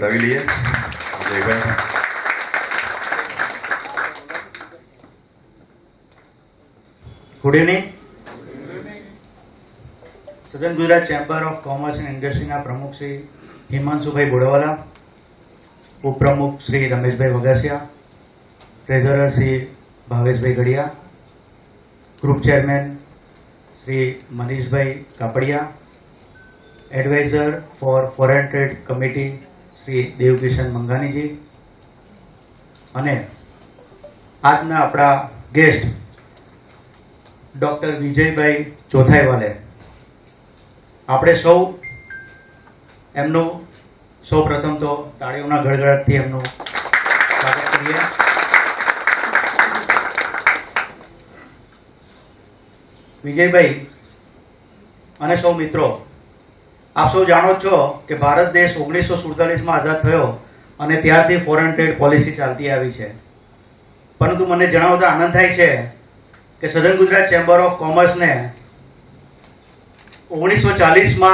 रवि लिए जयभाई। Good evening. Southern Gujarat chamber of commerce and ઇન્ડસ્ટ્રીના પ્રમુખ શ્રી હિમાંશુભાઈ બોડવાલા, ઉપપ્રમુખ Shri Rameshbhai Vagasiya, treasurer Shri Bhaveshbhai Gadiya, group chairman Shri Manishbhai Kapadia, adviser for foreign trade committee Shri Devkishan Manganiji અને આજના આપણા ગેસ્ટ ડૉક્ટર વિજયભાઈ ચોથાઈવાલે. આપણે સૌ એમનું સૌ પ્રથમ તો તાળીઓના ગડગડાટથી એમનું સ્વાગત કરીએ. વિજયભાઈ અને સૌ મિત્રો, આપ સૌ જાણો છો કે ભારત દેશ 1947માં આઝાદ થયો અને ત્યારથી ફોરેન ટ્રેડ પોલિસી ચાલતી આવી છે. પરંતુ મને જણાવતા આનંદ થાય છે કે સદન ગુજરાત ચેમ્બર ઓફ કોમર્સને 1940માં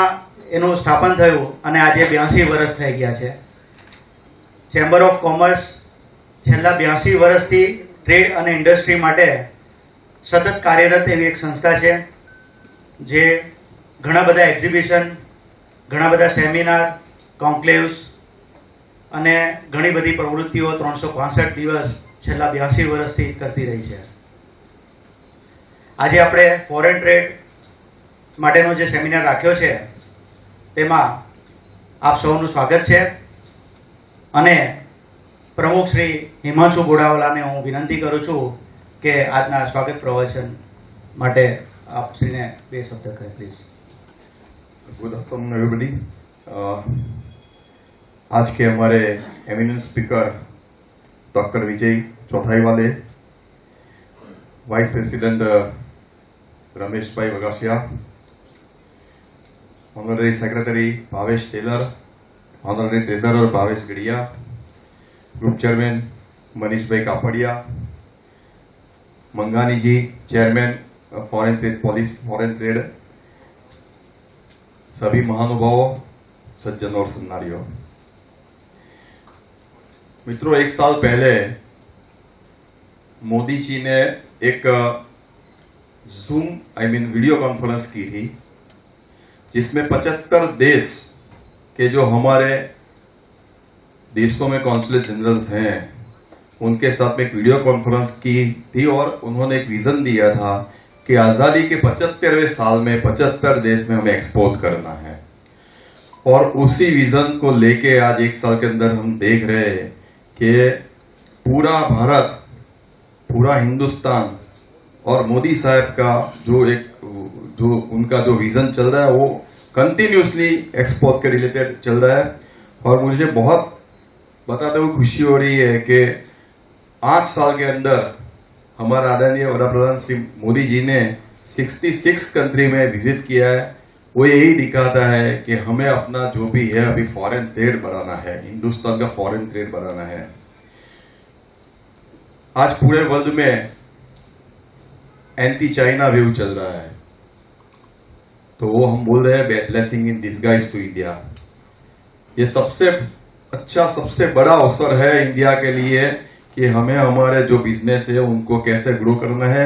એનું સ્થાપન થયું અને આજે 82 વર્ષ થઈ ગયા છે. ચેમ્બર ઓફ કોમર્સ છેલ્લા 82 વર્ષથી ટ્રેડ અને ઇન્ડસ્ટ્રી માટે સતત કાર્યરત એવી એક સંસ્થા છે, જે ઘણા બધા એક્ઝિબિશન, ઘણા બધા સેમિનાર, કોન્ક્લેવ્સ અને ઘણી બધી પ્રવૃત્તિઓ 365 દિવસ છેલ્લા 82 વર્ષથી કરતી રહી છે. આજે આપણે ફોરેન ટ્રેડ માટેનો જે સેમિનાર રાખ્યો છે તેમાં આપ સૌનું સ્વાગત છે અને પ્રમુખ શ્રી હિમાંશુ બોડાવાલાને હું વિનંતી કરું છું કે આજના સ્વાગત પ્રવચન માટે આપ શ્રીને 2 શબ્દ કહે પ્લીઝ. Good afternoon everybody. आज के हमारे eminent speaker doctor Vijay Chauthaiwale, vice president Ramesh bhai Vagasiya, honorary secretary Bhavesh Tailor, honorary treasurer Bhavesh Gadiya, group chairman Manish भाई कापड़िया, मंगानी जी चेयरमैन फॉरेन ट्रेड, सभी महानुभावों, सज्जनों और सुन्नारियों. मित्रों, 1 साल पहले मोदी जी ने एक जूम वीडियो कॉन्फ्रेंस की थी, जिसमें 75 देश के जो हमारे देशों में कॉन्सुलेट जनरल्स हैं उनके साथ में एक वीडियो कॉन्फ्रेंस की थी और उन्होंने एक विजन दिया था कि आजादी के 75वें साल में 75 देश में हमें एक्सपोर्ट करना है. और उसी विजन को लेके आज 1 साल के अंदर हम देख रहे हैं कि पूरा भारत, पूरा हिंदुस्तान और मोदी साहब का जो उनका जो विजन चल रहा है वो कंटिन्यूसली एक्सपोर्ट के रिलेटेड चल रहा है. और मुझे बहुत बताते हुए खुशी हो रही है कि 8 साल के अंदर हमारा आदरणीय वडाप्रधान श्री मोदी जी ने 66 कंट्री में विजिट किया है. वो यही दिखाता है कि हमें अपना जो भी है अभी फॉरेन ट्रेड बढ़ाना है, हिंदुस्तान का फॉरेन ट्रेड बढ़ाना है. आज पूरे वर्ल्ड में एंटी चाइना वेव चल रहा है, तो वो हम बोल रहे हैं blessing in disguise to India. ये सबसे अच्छा, सबसे बड़ा अवसर है इंडिया के लिए कि हमें हमारे जो बिजनेस है उनको कैसे ग्रो करना है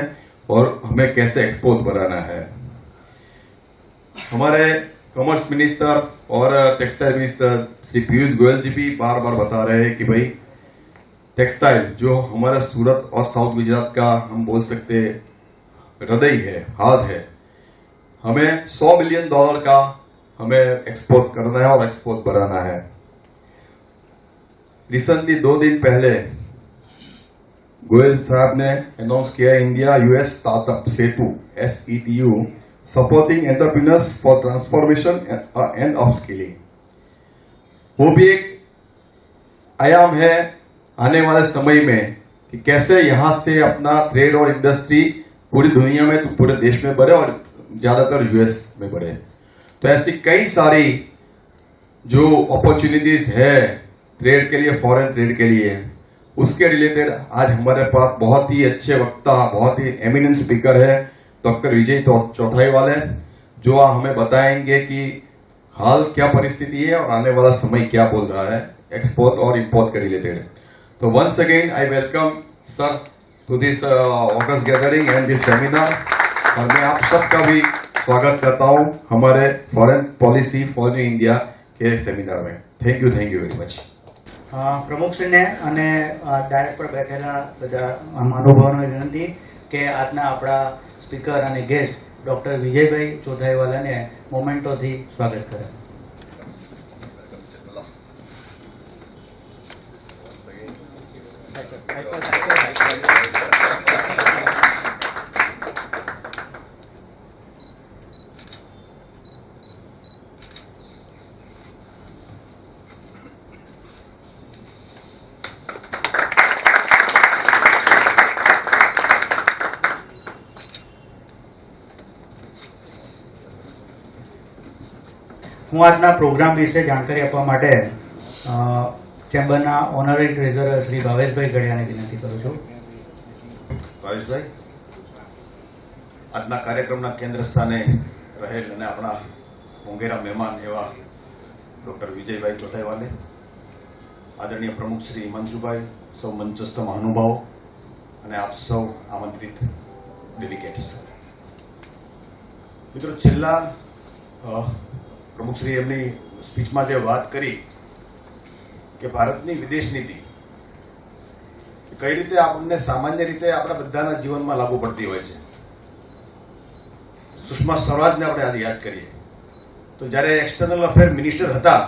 और हमें कैसे एक्सपोर्ट बढ़ाना है. हमारे कॉमर्स मिनिस्टर और टेक्सटाइल मिनिस्टर श्री पीयूष गोयल जी भी बार बार बता रहे हैं कि भाई टेक्सटाइल जो हमारा सूरत और साउथ गुजरात का हम बोल सकते हृदय है, हाथ है, हमें $100 बिलियन का हमें एक्सपोर्ट करना है और एक्सपोर्ट बढ़ाना है. रिसेंटली 2 दिन पहले गोयल साहब ने अनाउंस किया India US startup Setu SETU supporting entrepreneurs for transformation and upskilling. वो भी एक आयाम है आने वाले समय में कि कैसे यहां से अपना ट्रेड और इंडस्ट्री पूरी दुनिया में, तो पूरे देश में बढ़े और ज्यादातर यूएस में बढ़े. तो ऐसी कई सारी जो अपॉर्चुनिटीज है ट्रेड के लिए, फॉरेन ट्रेड के लिए, उसके रिलेटेड आज हमारे पास बहुत ही अच्छे वक्ता, बहुत ही एमिनेंट स्पीकर है डॉक्टर विजय चौथाईवाले, जो हमें बताएंगे कि हाल क्या परिस्थिति है और आने वाला समय क्या बोल रहा है. एक्सपोर्ट और इंपोर्ट કરી લેते हैं. तो once again I welcome sir to this August gathering and this seminar. और मैं आप सबका भी स्वागत करता हूँ हमारे foreign policy for new India के सेमिनार में. Thank you very much. પ્રમુખશ્રીને અને ડાયસ પર બેઠેલા બધા મહાનુભાવોને વિનંતી કે આજના આપણા સ્પીકર અને ગેસ્ટ ડૉક્ટર વિજયભાઈ ચોથાઈવાલાને મોમેન્ટોથી સ્વાગત કરે. હું આજના પ્રોગ્રામ વિશે જાણકારી આપવા માટે ચેમ્બરના ઓનરરી ટ્રેઝરર શ્રી ભાવેશભાઈ ગઢિયાને વિનંતી કરું છું. ભાવેશભાઈ, આજના કાર્યક્રમના કેન્દ્ર સ્થાને રહેલ અને આપણા મોંઘેરા મહેમાન એવા ડૉક્ટર વિજયભાઈ ચોથાઈવાલે, આદરણીય પ્રમુખ શ્રી હિમાંશુભાઈ, સૌ મંચસ્થ મહાનુભાવો અને આપ સૌ આમંત્રિત ડેલિગેટ્સ. મિત્રો, છેલ્લા પ્રમુખશ્રી એમની સ્પીચમાં જે વાત કરી કે ભારતની વિદેશ નીતિ કઈ રીતે આપણને સામાન્ય રીતે આપણા બધાના જીવનમાં લાગુ પડતી હોય છે. સુષ્મા સ્વરાજને આપણે આજે યાદ કરીએ તો જ્યારે એક્સટર્નલ અફેર મિનિસ્ટર હતા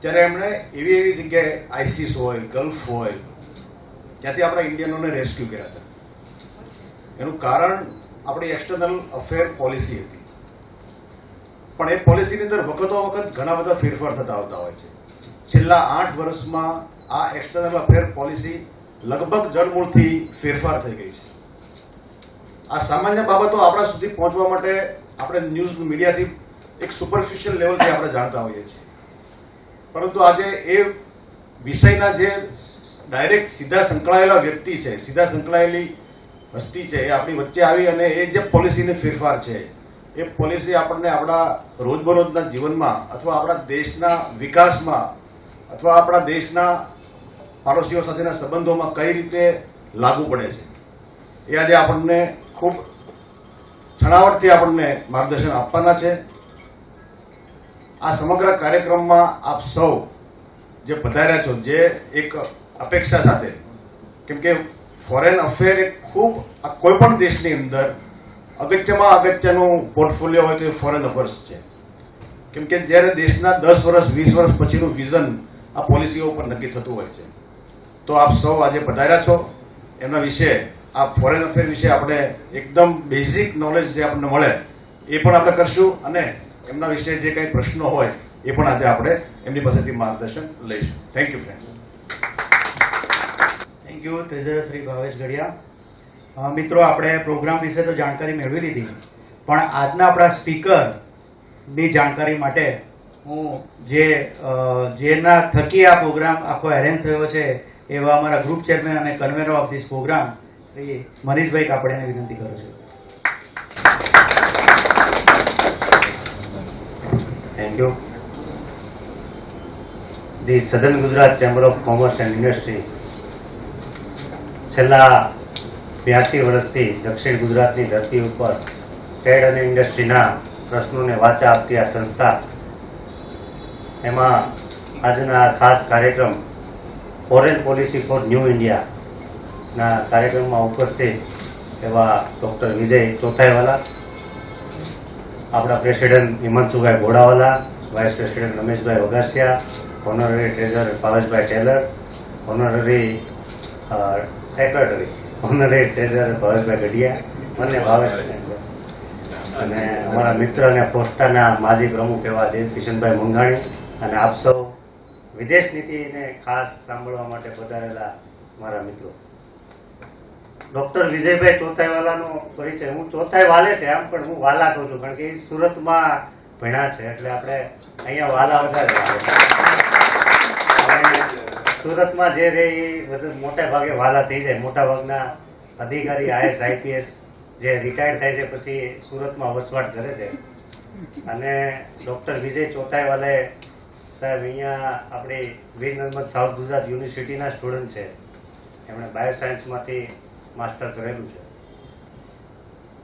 ત્યારે એમણે એવી જગ્યાએ આઈસીસ હોય, ગલ્ફ હોય, ત્યાંથી આપણા ઇન્ડિયનોને રેસ્ક્યુ કર્યા હતા. એનું કારણ આપણી એક્સટર્નલ અફેર પોલિસી હતી. પણ એ પોલિસીની અંદર વખતો વખત ઘણા બધા ફેરફાર થતા આવતા હોય છે. છેલ્લા 8 વર્ષમાં આ એક્સટર્નલ અફેર પોલિસી લગભગ જડમૂળથી ફેરફાર થઈ ગઈ છે. આ સામાન્ય બાબતો આપણા સુધી પહોંચવા માટે આપણે ન્યૂઝ મીડિયાથી એક સુપરફિશિયલ લેવલથી આપણે જાણતા હોઈએ છીએ. પરંતુ આજે એ વિષયના જે ડાયરેક્ટ સીધા સંકળાયેલા વ્યક્તિ છે, સીધા સંકળાયેલી હસ્તી છે, એ આપણી વચ્ચે આવી અને એ જે પોલિસીનો ફેરફાર છે એ પોલિસી આપણને આપણા રોજબરોજના જીવનમાં અથવા આપણા દેશના વિકાસમાં અથવા આપણા દેશના પાડોશીઓ સાથેના સંબંધોમાં કઈ રીતે લાગુ પડે છે એ આજે આપણને ખૂબ છણાવટથી આપણને માર્ગદર્શન આપવાના છે. આ સમગ્ર કાર્યક્રમમાં આપ સૌ જે પધાર્યા છો, જે એક અપેક્ષા સાથે, કેમ કે ફોરેન અફેર એ ખૂબ કોઈ પણ દેશની અંદર અગત્યમાં અગત્યનું પોર્ટફોલિયો હોય તો એ ફોરેન અફેર્સ છે. કેમ કે જ્યારે દેશના 10 વર્ષ 20 વર્ષ પછીનું વિઝન આ પોલિસીઓ ઉપર નક્કી થતું હોય છે. તો આપ સૌ આજે પધાર્યા છો, એના વિશે આ ફોરેન અફેર વિશે આપણે એકદમ બેઝિક નોલેજ જે આપણને મળે એ પણ આપણે કરશું અને એમના વિશે જે કંઈ પ્રશ્નો હોય એ પણ આજે આપણે એમની પાસેથી માર્ગદર્શન લઈશું. Thank you friends. Thank you treasurer Shri Bhavesh Gadhiya. મિત્રો, આપણે પ્રોગ્રામ વિશે તો જાણકારી મેળવી લીધી, પણ આજના આપણા સ્પીકરની જાણકારી માટે હું જેના થકી આ પ્રોગ્રામ આખો એરેન્જ થયો છે એવા અમારા ગ્રુપ ચેરમેન અને convener of this programme Shri Manishbhai કાપડિયાને વિનંતી કરું છું. Thank you. The Southern Gujarat Chamber of Commerce and Industry છેલ્લા 82 વર્ષથી દક્ષિણ ગુજરાતની ધરતી ઉપર ટ્રેડ અને ઇન્ડસ્ટ્રીના પ્રશ્નોને વાચા આપતી આ સંસ્થા, એમાં આજના ખાસ કાર્યક્રમ ફોરેન પોલિસી ફોર ન્યૂ ઇન્ડિયાના કાર્યક્રમમાં ઉપસ્થિત એવા ડૉક્ટર વિજય ચોથાઈવાલા, આપણા president Himanshubhai Ghodawala, vice president Rameshbhai Vagasiya, honorary treasurer Bhaveshbhai Tailor, honorary secretary honorary treasurer Bhaveshbhai Gadhiya અને ભાવેશ અને અમારા મિત્ર અને પોસ્ટાના માજી પ્રમુખ એવા દેવકિશનભાઈ મંગાણી અને આપ સૌ વિદેશ નીતિને ખાસ સાંભળવા માટે પધારેલા મારા મિત્રો. ડૉક્ટર વિજયભાઈ ચોથાઈવાલાનો પરિચય, હું ચોથાઈવાલે છે આમ, પણ હું વાલા કહું છું કારણ કે એ સુરતમાં ભણ્યા છે એટલે આપણે અહીંયા વાલા વધારે સુરતમાં જે રહે એ બધું મોટા ભાગે વાલા થઈ જાય. મોટા ભાગના અધિકારી આઈએસ આઈપીએસ જે રિટાયર્ડ થાય છે પછી સુરતમાં વસવાટ કરે છે. અને ડૉક્ટર વિજય ચોથાઈવાલે સાહેબ અહીંયા આપણી વીર નર્મદ સાઉથ ગુજરાત યુનિવર્સિટીના સ્ટુડન્ટ છે, એમણે બાયોસાયન્સમાંથી માસ્ટર કરેલું છે.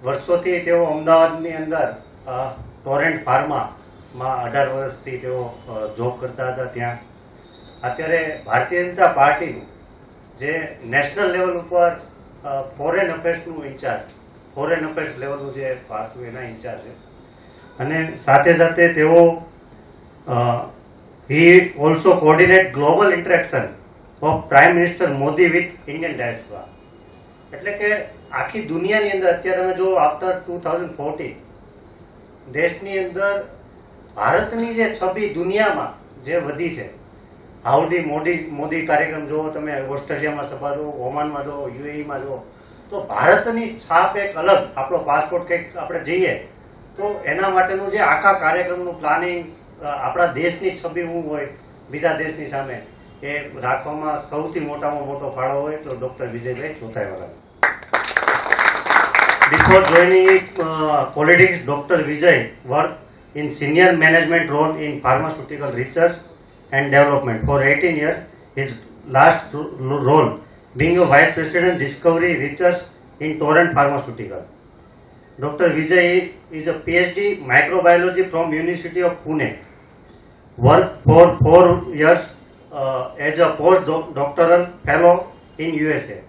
વર્ષોથી તેઓ અમદાવાદની અંદર ટોરેન્ટ ફાર્મામાં 18 વર્ષથી તેઓ જોબ કરતા હતા. ત્યાં અત્યારે ભારતીય જનતા પાર્ટીનું જે નેશનલ લેવલ ઉપર ફોરેન અફેર્સનું ઇન્ચાર્જ, ફોરેન અફેર્સ લેવલનું જે ભારતું એના ઇન્ચાર્જ છે. અને સાથે સાથે તેઓ he also coordinate global interaction of Prime Minister Modi with Indian diaspora. એટલે કે આખી દુનિયાની અંદર અત્યારે તમે જો આફ્ટર 2014 દેશની અંદર ભારતની જે છબી દુનિયામાં જે વધી છે, હાઉડી મોદી કાર્યક્રમ જુઓ તમે, ઓસ્ટ્રેલિયામાં સભા જુઓ, ઓમાનમાં જુઓ, યુએઈમાં જુઓ, તો ભારતની છાપ એક અલગ, આપણો પાસપોર્ટ કંઈક આપણે જઈએ તો એના માટેનું જે આખા કાર્યક્રમનું પ્લાનિંગ, આપણા દેશની છબી શું હોય બીજા દેશની સામે, એ રાખવામાં સૌથી મોટામાં મોટો ફાળો હોય તો doctor Vijaybhai Chauthaiwala. Before joining politics, Dr. Vijay worked in senior management role in pharmaceutical research and development for 18 years. His last role being a vice president discovery research in Torrent Pharmaceutical. Dr. Vijay is a PhD microbiology from University of Pune. Worked for 4 years as a postdoctoral fellow in USA.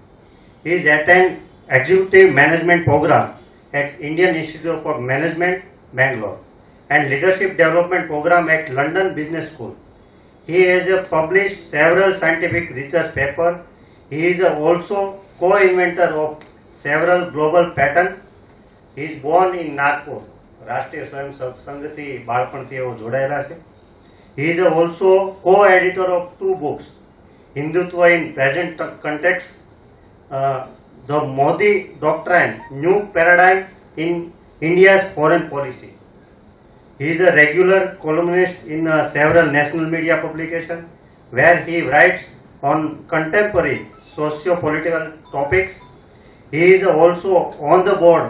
He is attended Executive Management Program at Indian Institute of Management, Bangalore, and Leadership Development Program at London Business School. He has published several scientific research papers. He is also co-inventor of several global patents. He is born in Nagpur. રાષ્ટ્રીય સ્વયં સંઘથી બાળપણથી એવો જોડાયેલા છે. He is also co-editor of 2 books, Hindutva in Present Context, The Modi Doctrine, New Paradigm in India's Foreign Policy. He is a regular columnist in several national media publications where he writes on contemporary socio-political topics. He is also on the board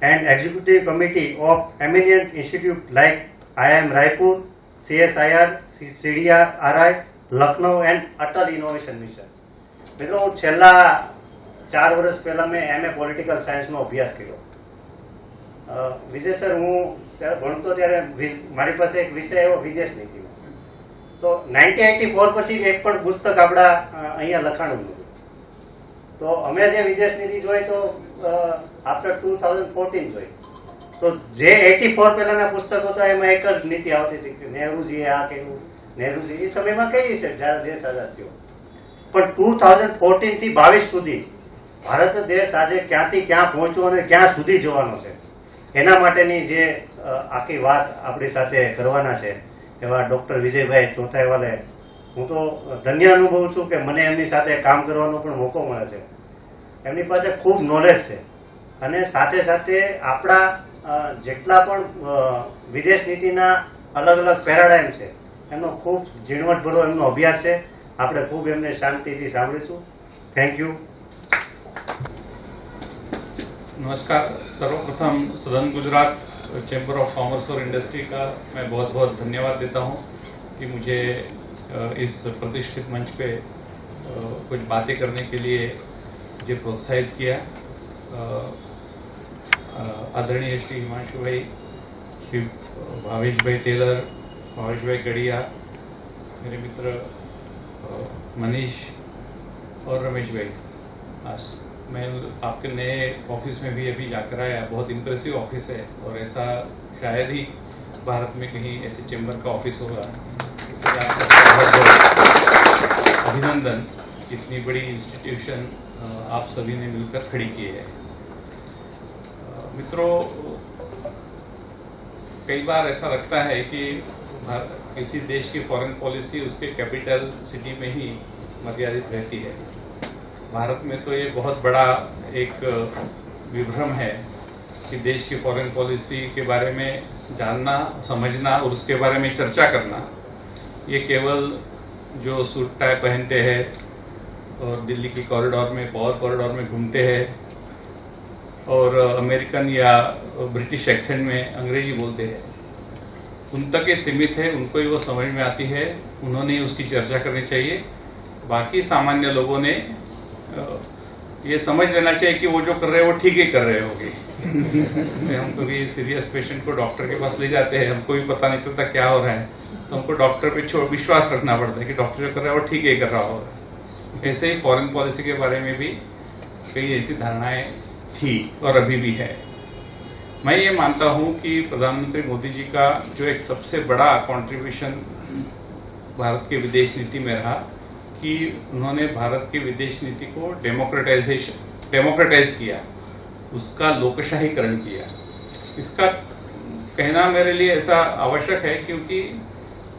and executive committee of eminent institutes like IIM Raipur, CSIR, CDRI, Lucknow and Atal Innovation Mission. મિત્રો છેલ્લા 4 વર્ષ પહેલા મેં MA political સાયન્સનો અભ્યાસ કર્યો. વિજય sir, હું ત્યારે ભણતો ત્યારે મારી પાસે એક વિષય એવો વિદેશ નીતિનો, તો 1984 પછી એક પણ પુસ્તક આપણા અહીંયા લખાણું નહોતું. તો અમે જે વિદેશ નીતિ જોઈ તો આફ્ટર 2014 જોઈ, તો જે 84 પહેલાના પુસ્તકો હતા એમાં એક જ નીતિ આવતી હતી કે નહેરુજીએ આ કર્યું, નહેરુજી એ સમયમાં કઈ છે જ્યારે દેશ આઝાદ થયો. પણ 2014 થી 22 સુધી ભારત દેશ આજે ક્યાંથી ક્યાં પહોંચ્યો અને ક્યાં સુધી જવાનો છે એના માટેની જે આખી વાત આપણી સાથે કરવાના છે એવા ડોક્ટર વિજયભાઈ ચોથાઈવાલે હું તો ધન્ય અનુભવું છું કે મને એમની સાથે કામ કરવાનો પણ મોકો મળે છે. એમની પાસે ખૂબ નોલેજ છે અને સાથે સાથે આપણા જેટલા પણ વિદેશ નીતિના અલગ અલગ પેરાડાઇમ છે એમનો ખૂબ ઝીણવટભરો એમનો અભ્યાસ છે. આપણે ખૂબ એમને શાંતિથી સાંભળીશું. Thank you. नमस्कार. सर्वप्रथम सदन गुजरात चैम्बर ऑफ कॉमर्स और इंडस्ट्री का मैं बहुत बहुत धन्यवाद देता हूं कि मुझे इस प्रतिष्ठित मंच पे कुछ बातें करने के लिए मुझे प्रोत्साहित किया. आदरणीय श्री हिमांशु भाई, श्री भावेश भाई टेलर, भावेश भाई गड़िया, मेरे मित्र मनीष और रमेश भाई. मैं आपके नए ऑफिस में भी अभी जाकर आया. बहुत इम्प्रेसिव ऑफिस है और ऐसा शायद ही भारत में कहीं ऐसे चैम्बर का ऑफिस होगा. अभिनंदन. इतनी बड़ी इंस्टीट्यूशन आप सभी ने मिलकर खड़ी की है. मित्रों, कई बार ऐसा लगता है कि किसी देश की फॉरेन पॉलिसी उसके कैपिटल सिटी में ही मर्यादित रहती है. भारत में तो ये बहुत बड़ा एक विभ्रम है कि देश की फॉरेन पॉलिसी के बारे में जानना, समझना और उसके बारे में चर्चा करना ये केवल जो सूट टाई पहनते हैं और दिल्ली की कॉरिडोर में, पावर कॉरिडोर में घूमते हैं और अमेरिकन या ब्रिटिश एक्सेंट में अंग्रेजी बोलते हैं, उन तक ही सीमित है, उनको ही वो समझ में आती है, उन्होंने ही उसकी चर्चा करनी चाहिए। बाकी सामान्य लोगों ने ये समझ लेना चाहिए कि वो जो कर रहे हैं वो ठीक ही कर रहे होंगे। जैसे हम कभी सीरियस पेशेंट को डॉक्टर के पास ले जाते हैं, हमको भी पता नहीं चलता क्या हो रहा है, तो हमको डॉक्टर पे विश्वास रखना पड़ता है कि डॉक्टर जो कर रहा है वो ठीक ही कर रहा होगा। ऐसे ही फॉरेन पॉलिसी के बारे में भी कई ऐसी धारणाएं थी और अभी भी है। मैं ये मानता हूं कि प्रधानमंत्री मोदी जी का जो एक सबसे बड़ा कंट्रीब्यूशन भारत की विदेश नीति में रहा कि उन्होंने भारत की विदेश नीति को डेमोक्रेटाइज किया, उसका लोकशाहीकरण किया। इसका कहना मेरे लिए ऐसा आवश्यक है क्योंकि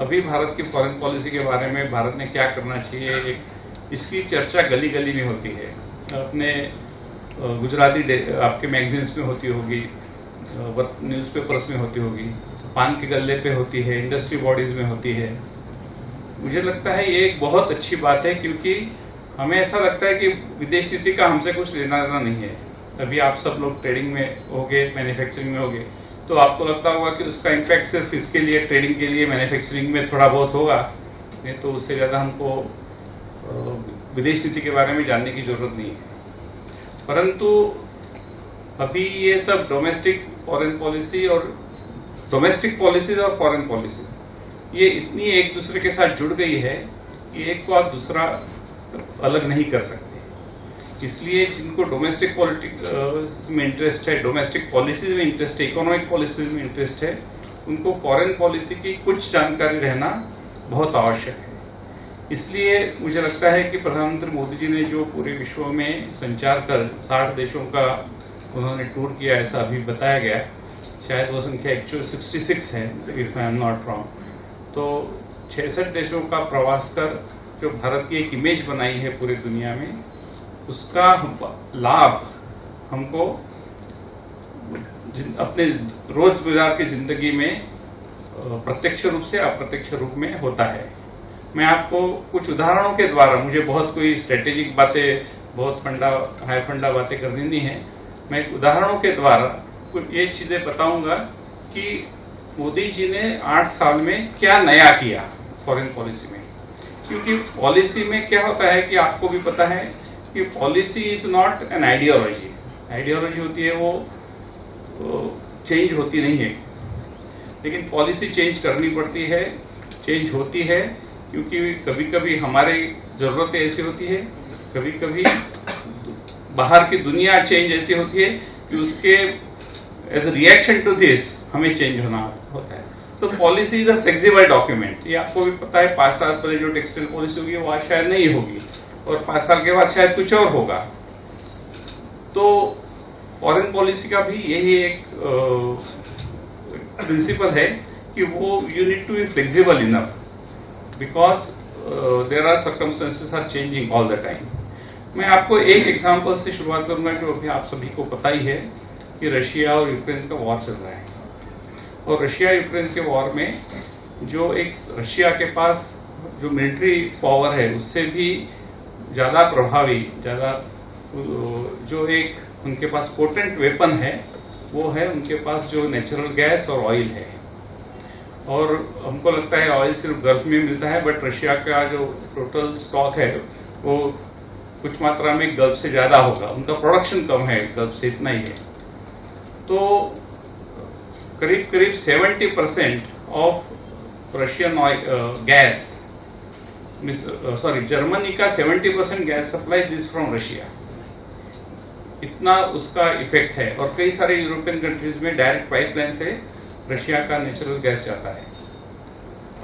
अभी भारत की फॉरेन पॉलिसी के बारे में भारत ने क्या करना चाहिए, इसकी चर्चा गली गली में होती है। अपने गुजराती आपके मैगजीन्स में होती होगी, न्यूज़पेपर्स में होती होगी, पान के गल्ले पे होती है, इंडस्ट्री बॉडीज में होती है। मुझे लगता है ये एक बहुत अच्छी बात है क्योंकि हमें ऐसा लगता है कि विदेश नीति का हमसे कुछ लेना देना नहीं है। अभी आप सब लोग ट्रेडिंग में होगे, मैन्युफैक्चरिंग में होगे, तो आपको लगता होगा कि उसका इम्पैक्ट सिर्फ इसके लिए, ट्रेडिंग के लिए, मैन्युफैक्चरिंग में थोड़ा बहुत होगा, नहीं तो उससे ज्यादा हमको विदेश नीति के बारे में जानने की जरूरत नहीं है। परंतु अभी ये सब डोमेस्टिक फॉरेन पॉलिसी और डोमेस्टिक पॉलिसीज और फॉरेन पॉलिसी ये इतनी एक दूसरे के साथ जुड़ गई है कि एक को आप दूसरा अलग नहीं कर सकते। इसलिए जिनको डोमेस्टिक पॉलिटिक्स में इंटरेस्ट है, डोमेस्टिक पॉलिसीज में इंटरेस्ट है, इकोनॉमिक पॉलिसीज में इंटरेस्ट है, उनको फॉरेन पॉलिसी की कुछ जानकारी रहना बहुत आवश्यक है। इसलिए मुझे लगता है कि प्रधानमंत्री मोदी जी ने जो पूरे विश्व में संचार कर 60 देशों का उन्होंने टूर किया, ऐसा अभी बताया गया, शायद वो संख्या एक्चुअल 66 है if I am not wrong. तो 66 देशों का प्रवास कर जो भारत की एक इमेज बनाई है पूरी दुनिया में, उसका लाभ हमको अपने रोजमर्रा की जिंदगी में प्रत्यक्ष रूप से अप्रत्यक्ष रूप में होता है। मैं आपको कुछ उदाहरणों के द्वारा, मुझे बहुत कोई स्ट्रेटेजिक बातें, बहुत हाई फंडा बातें करनी नहीं है, मैं उदाहरणों के द्वारा कुछ ये चीजें बताऊंगा कि मोदी जी ने 8 साल में क्या नया किया फॉरेन पॉलिसी में। क्योंकि पॉलिसी में क्या होता है कि आपको भी पता है कि policy is not an ideology. Ideology होती है वो चेंज होती नहीं है, लेकिन पॉलिसी चेंज करनी पड़ती है, चेंज होती है क्योंकि कभी कभी हमारी जरूरतें ऐसी होती है, कभी कभी बाहर की दुनिया चेंज ऐसी होती है कि उसके as a reaction to this हमें चेंज होना होता है। तो policy is a flexible document. ये आपको भी पता है, 5 साल पहले जो टेक्सटाइल पॉलिसी होगी वो आज शायद नहीं होगी और 5 साल के बाद शायद कुछ और होगा। तो फॉरेन पॉलिसी का भी यही एक प्रिंसिपल है कि वो you need to be flexible enough because there are circumstances are changing all the time. मैं आपको एक एग्जांपल से शुरुआत करूंगा जो अभी आप सभी को पता ही है कि रशिया और यूक्रेन का वॉर चल रहा है। और रशिया यूक्रेन के वॉर में जो एक रशिया के पास जो मिलिट्री पावर है उससे भी ज्यादा प्रभावी, ज्यादा जो एक उनके पास पोटेंट वेपन है वो है उनके पास जो नेचुरल गैस और ऑयल है। और हमको लगता है ऑयल सिर्फ गर्म में मिलता है, बट रशिया का जो टोटल स्टॉक है वो कुछ मात्रा में गल्फ से ज्यादा होगा। उनका प्रोडक्शन कम है, गल्फ से इतना ही है। तो करीब करीब 70% ऑफ रशियन गैस, जर्मनी का 70% gas supply is from Russia. इतना उसका इफेक्ट है। और कई सारे यूरोपियन कंट्रीज में डायरेक्ट पाइपलाइन से रशिया का नेचुरल गैस जाता है।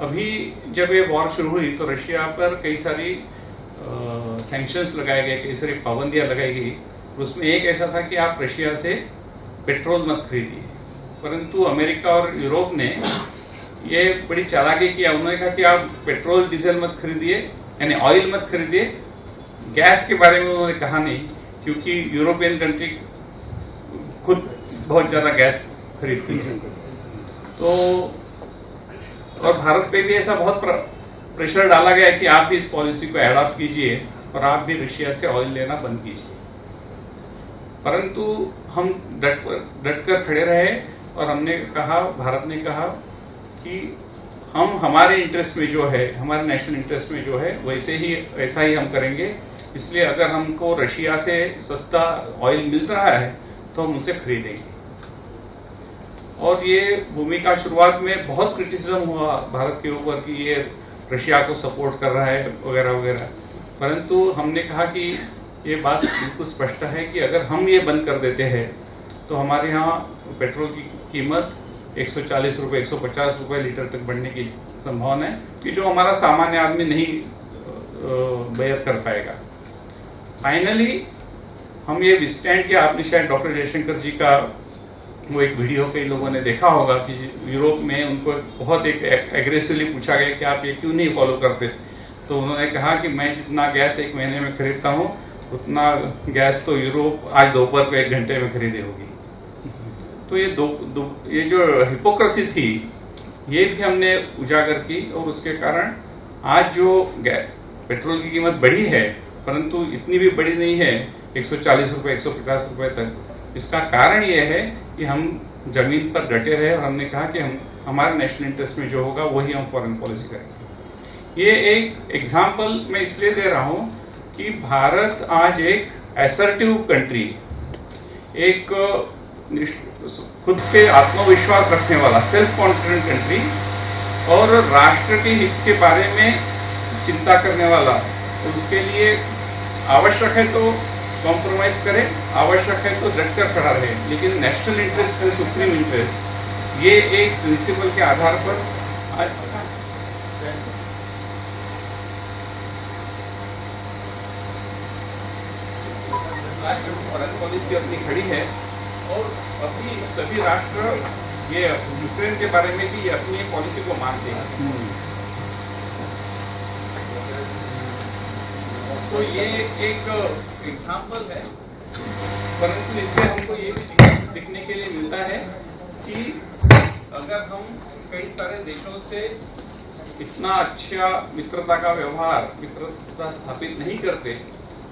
अभी जब ये वॉर शुरू हुई तो रशिया पर कई सारी सैंक्शंस लगाए गए, कई सारी पाबंदियां लगाई गई। उसमें एक ऐसा था कि आप रशिया से पेट्रोल मत खरीदिए, परंतु अमेरिका और यूरोप ने ये बड़ी चालाकी किया। उन्होंने कहा कि आप पेट्रोल डीजल मत खरीदिए, यानी ऑयल मत खरीदिए। गैस के बारे में उन्होंने कहा नहीं, क्योंकि यूरोपियन कंट्री खुद बहुत ज्यादा गैस खरीदती है। तो और भारत पे भी ऐसा बहुत प्रेशर डाला गया कि आप भी इस पॉलिसी को एडॉप्ट कीजिए और आप भी रशिया से ऑयल लेना बंद कीजिए। परंतु हम डट कर खड़े रहे और हमने कहा, भारत ने कहा कि हम हमारे इंटरेस्ट में जो है, हमारे नेशनल इंटरेस्ट में जो है वैसा ही हम करेंगे। इसलिए अगर हमको रशिया से सस्ता ऑयल मिल रहा है तो हम उसे खरीदेंगे। और ये भूमिका शुरुआत में बहुत क्रिटिसिज्म हुआ भारत के ऊपर कि ये रशिया को सपोर्ट कर रहा है वगैरह वगैरह, परंतु हमने कहा कि ये बात बिल्कुल स्पष्ट है कि अगर हम ये बंद कर देते हैं तो हमारे यहाँ पेट्रोल की कीमत 140 रुपये 150 रुपये लीटर तक बढ़ने की संभावना है कि जो हमारा सामान्य आदमी नहीं बेयर कर पाएगा। फाइनली हम ये विस्टैंड किया। आपने शायद डॉक्टर जयशंकर जी का वो एक वीडियो कई लोगों ने देखा होगा कि यूरोप में उनको बहुत एक एग्रेसिवली पूछा गया कि आप ये क्यों नहीं फॉलो करते, तो उन्होंने कहा कि मैं जितना गैस एक महीने में खरीदता हूँ उतना गैस तो यूरोप आज दोपहर को 1 घंटे में खरीदी होगी। तो ये जो हिपोक्रेसी थी ये भी हमने उजागर की, और उसके कारण आज जो पेट्रोल की कीमत बढ़ी है परंतु इतनी भी बड़ी नहीं है 140 रुपये 150 रुपये तक। इसका कारण ये है कि हम जमीन पर डटे रहे और हमने कहा कि हम हमारे नेशनल इंटरेस्ट में जो होगा वही हम फॉरेन पॉलिसी करेंगे। ये एक एग्जाम्पल मैं इसलिए दे रहा हूं कि भारत आज एक असर्टिव कंट्री, एक खुद पे आत्मविश्वास रखने वाला सेल्फ कॉन्फिडेंट कंट्री और राष्ट्र के हित के बारे में चिंता करने वाला, और उसके लिए आवश्यक है तो कॉम्प्रोमाइज करे, आवश्यक है तो डटकर खड़ा रहे, लेकिन नेशनल इंटरेस्ट है सुप्रीम इंटरेस्ट। ये एक प्रिंसिपल के आधार पर आज फॉरेन पॉलिसी अपनी खड़ी है। और अभी सभी राष्ट्र ये यूक्रेन के बारे में भी अपनी पॉलिसी को मानते हैं। तो ये एक एग्जाम्पल है, परंतु इससे हमको ये भी दिखने के लिए मिलता है कि अगर हम कई सारे देशों से इतना अच्छा मित्रता का व्यवहार, मित्रता स्थापित नहीं करते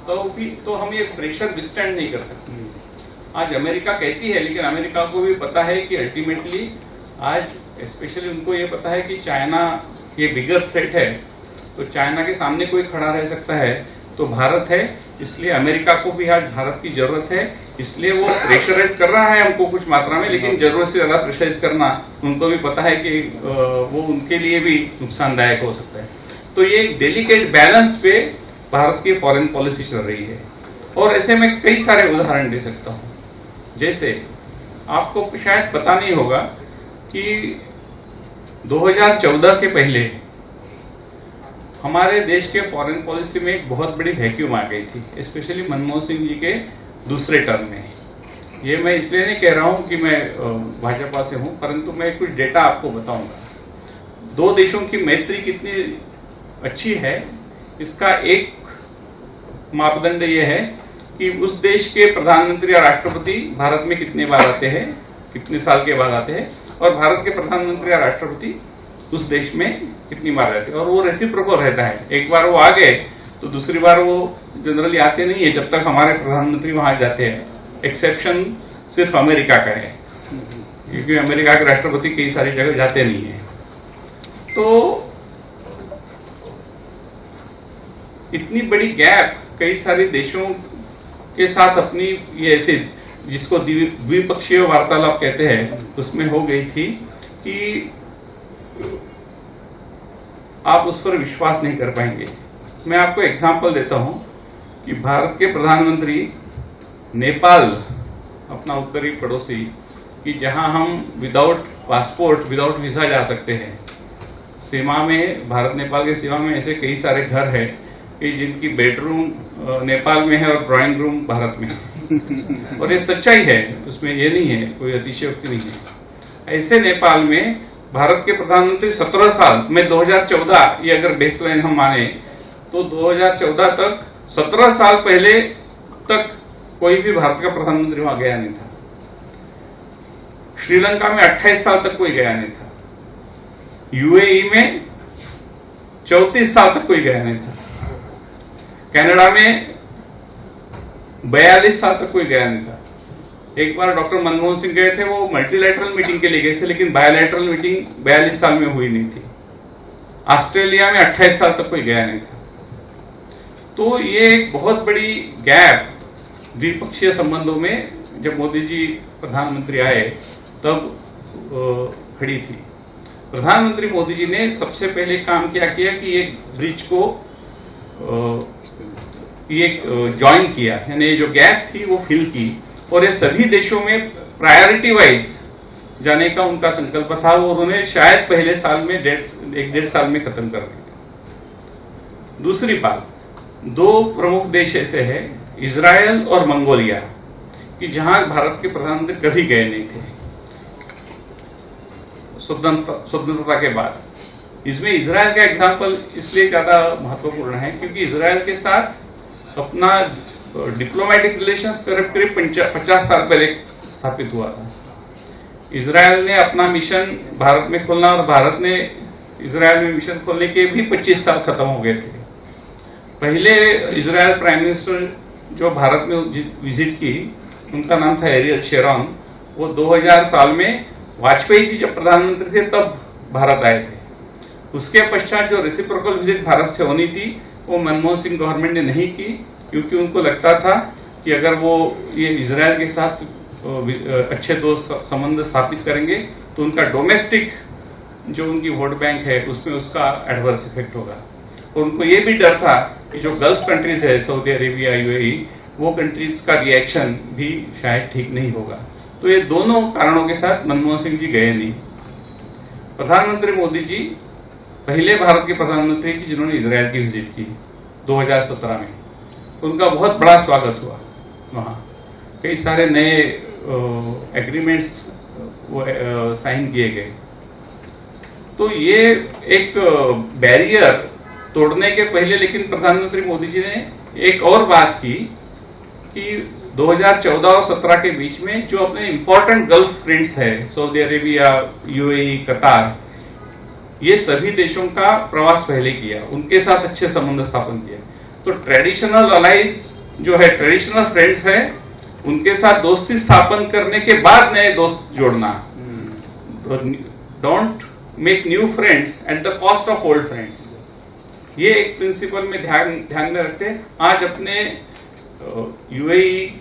तो हम ये प्रेशर विस्टैंड नहीं कर सकते। आज अमेरिका कहती है, लेकिन अमेरिका को भी पता है कि अल्टीमेटली आज स्पेशली उनको ये पता है कि चाइना ये बिगर थ्रेट है, तो चाइना के सामने कोई खड़ा रह सकता है तो भारत है। इसलिए अमेरिका को भी आज भारत की जरूरत है, इसलिए वो प्रेशराइज कर रहा है हमको कुछ मात्रा में, लेकिन जरूरत से ज्यादा प्रेशराइज करना उनको भी पता है कि वो उनके लिए भी नुकसानदायक हो सकता है। तो ये एक डेलिकेट बैलेंस पे भारत की फॉरेन पॉलिसी चल रही है। और ऐसे में कई सारे उदाहरण दे सकता हूं। जैसे आपको शायद पता नहीं होगा कि 2014 के पहले हमारे देश के फॉरेन पॉलिसी में एक बहुत बड़ी वैक्यूम आ गई थी, स्पेशली मनमोहन सिंह जी के दूसरे टर्म में। ये मैं इसलिए नहीं कह रहा हूं कि मैं भाजपा से हूं, परंतु मैं कुछ डेटा आपको बताऊंगा। दो देशों की मैत्री कितनी अच्छी है इसका एक मापदंड ये है कि उस देश के प्रधानमंत्री या राष्ट्रपति भारत में कितने बार आते हैं, कितने साल के बाद आते हैं, और भारत के प्रधानमंत्री या राष्ट्रपति उस देश में कितनी बार रहते हैं। और वो रेसिप्रोकल रहता है, एक बार वो आ गए तो दूसरी बार वो जनरली आते नहीं है जब तक हमारे प्रधानमंत्री वहां जाते हैं। एक्सेप्शन सिर्फ अमेरिका का है, क्योंकि अमेरिका के राष्ट्रपति कई सारी जगह जाते नहीं है। तो इतनी बड़ी गैप कई सारे देशों के साथ अपनी ये ऐसे जिसको द्विपक्षीय वार्तालाप कहते हैं उसमें हो गई थी कि आप उस पर विश्वास नहीं कर पाएंगे। मैं आपको एग्जांपल देता हूं कि भारत के प्रधानमंत्री नेपाल, अपना उत्तरी पड़ोसी, कि जहां हम विदाउट पासपोर्ट विदाउट वीजा जा सकते हैं। सीमा में, भारत नेपाल के सीमा में ऐसे कई सारे घर हैं कि जिनकी बेडरूम नेपाल में है और ड्राइंग रूम भारत में है। और ये सच्चाई है, उसमें ये नहीं है, कोई अतिशयोक्ति नहीं है। ऐसे नेपाल में भारत के प्रधानमंत्री 17 साल में 2014, ये अगर बेसलाइन हम माने तो 2014 तक 17 साल पहले तक कोई भी भारत का प्रधानमंत्री वहां गया नहीं था। श्रीलंका में 28 साल तक कोई गया नहीं था। यूएई में 34 साल तक कोई गया नहीं था। कनाडा में 42 साल तक कोई गया नहीं था। एक बार डॉक्टर मनमोहन सिंह गए थे, वो मल्टीलैटरल मीटिंग के लिए गए थे, लेकिन बायोलैटरल मीटिंग 42 साल में हुई नहीं थी। ऑस्ट्रेलिया में 28 साल तक कोई गया नहीं था। तो ये एक बहुत बड़ी गैप द्विपक्षीय संबंधों में जब मोदी जी प्रधानमंत्री आए तब खड़ी थी। प्रधानमंत्री मोदी जी ने सबसे पहले काम क्या किया कि एक ब्रिज को ये ज्वाइन किया, यानी ये जो गैप थी वो फिल की, और ये सभी देशों में प्रायोरिटी वाइज जाने का उनका संकल्प था। और उन्होंने शायद पहले साल में 1.5 साल में खत्म कर दिया। दूसरी बात, दो प्रमुख देश ऐसे हैं, इजराइल और मंगोलिया, कि जहां भारत के प्रधानमंत्री कभी गए नहीं थे स्वतंत्रता के बाद। इसमें इजराइल का एग्जाम्पल इसलिए ज्यादा महत्वपूर्ण है क्योंकि इजराइल के साथ अपना डिप्लोमेटिक रिलेशंस करीब 50 साल पहले स्थापित हुआ था। इजराइल ने अपना मिशन भारत में खोलना और भारत ने इजराइल में मिशन खोलने के भी 25 साल खत्म हो गए थे। पहले इजराइल प्राइम मिनिस्टर जो भारत में विजिट की, उनका नाम था एरियल शेरॉन। वो 2000 साल में वाजपेयी जी जब प्रधानमंत्री थे तब भारत आए थे। उसके पश्चात जो रेसिप्रोकल विजिट भारत से होनी थी वो मनमोहन सिंह गवर्नमेंट ने नहीं की, क्योंकि उनको लगता था कि अगर वो ये इजराइल के साथ अच्छे दोस्त संबंध स्थापित करेंगे तो उनका डोमेस्टिक जो उनकी वोट बैंक है उसमें उसका एडवर्स इफेक्ट होगा। और उनको ये भी डर था कि जो गल्फ कंट्रीज है, सऊदी अरेबिया, यूएई, वो कंट्रीज का रिएक्शन भी शायद ठीक नहीं होगा। तो ये दोनों कारणों के साथ मनमोहन सिंह जी गए नहीं। प्रधानमंत्री मोदी जी पहले भारत के प्रधानमंत्री थी जिन्होंने इजराइल की विजिट की 2017 में। उनका बहुत बड़ा स्वागत हुआ वहां, कई सारे नए एग्रीमेंट्स साइन किए गए। तो ये एक बैरियर तोड़ने के पहले लेकिन प्रधानमंत्री मोदी जी ने एक और बात की कि 2014 और 17 के बीच में जो अपने इंपॉर्टेंट गल्फ फ्रेंड्स है, सऊदी अरेबिया, यूएई, कतार, ये सभी देशों का प्रवास पहले किया, उनके साथ अच्छे संबंध स्थापन किया। तो ट्रेडिशनल अलाइंस जो है, ट्रेडिशनल फ्रेंड्स है, उनके साथ दोस्ती स्थापन करने के बाद नए दोस्त जोड़ना। Don't make new friends at the cost of old friends, ये एक प्रिंसिपल में ध्यान में रखते हैं। आज अपने यूएई,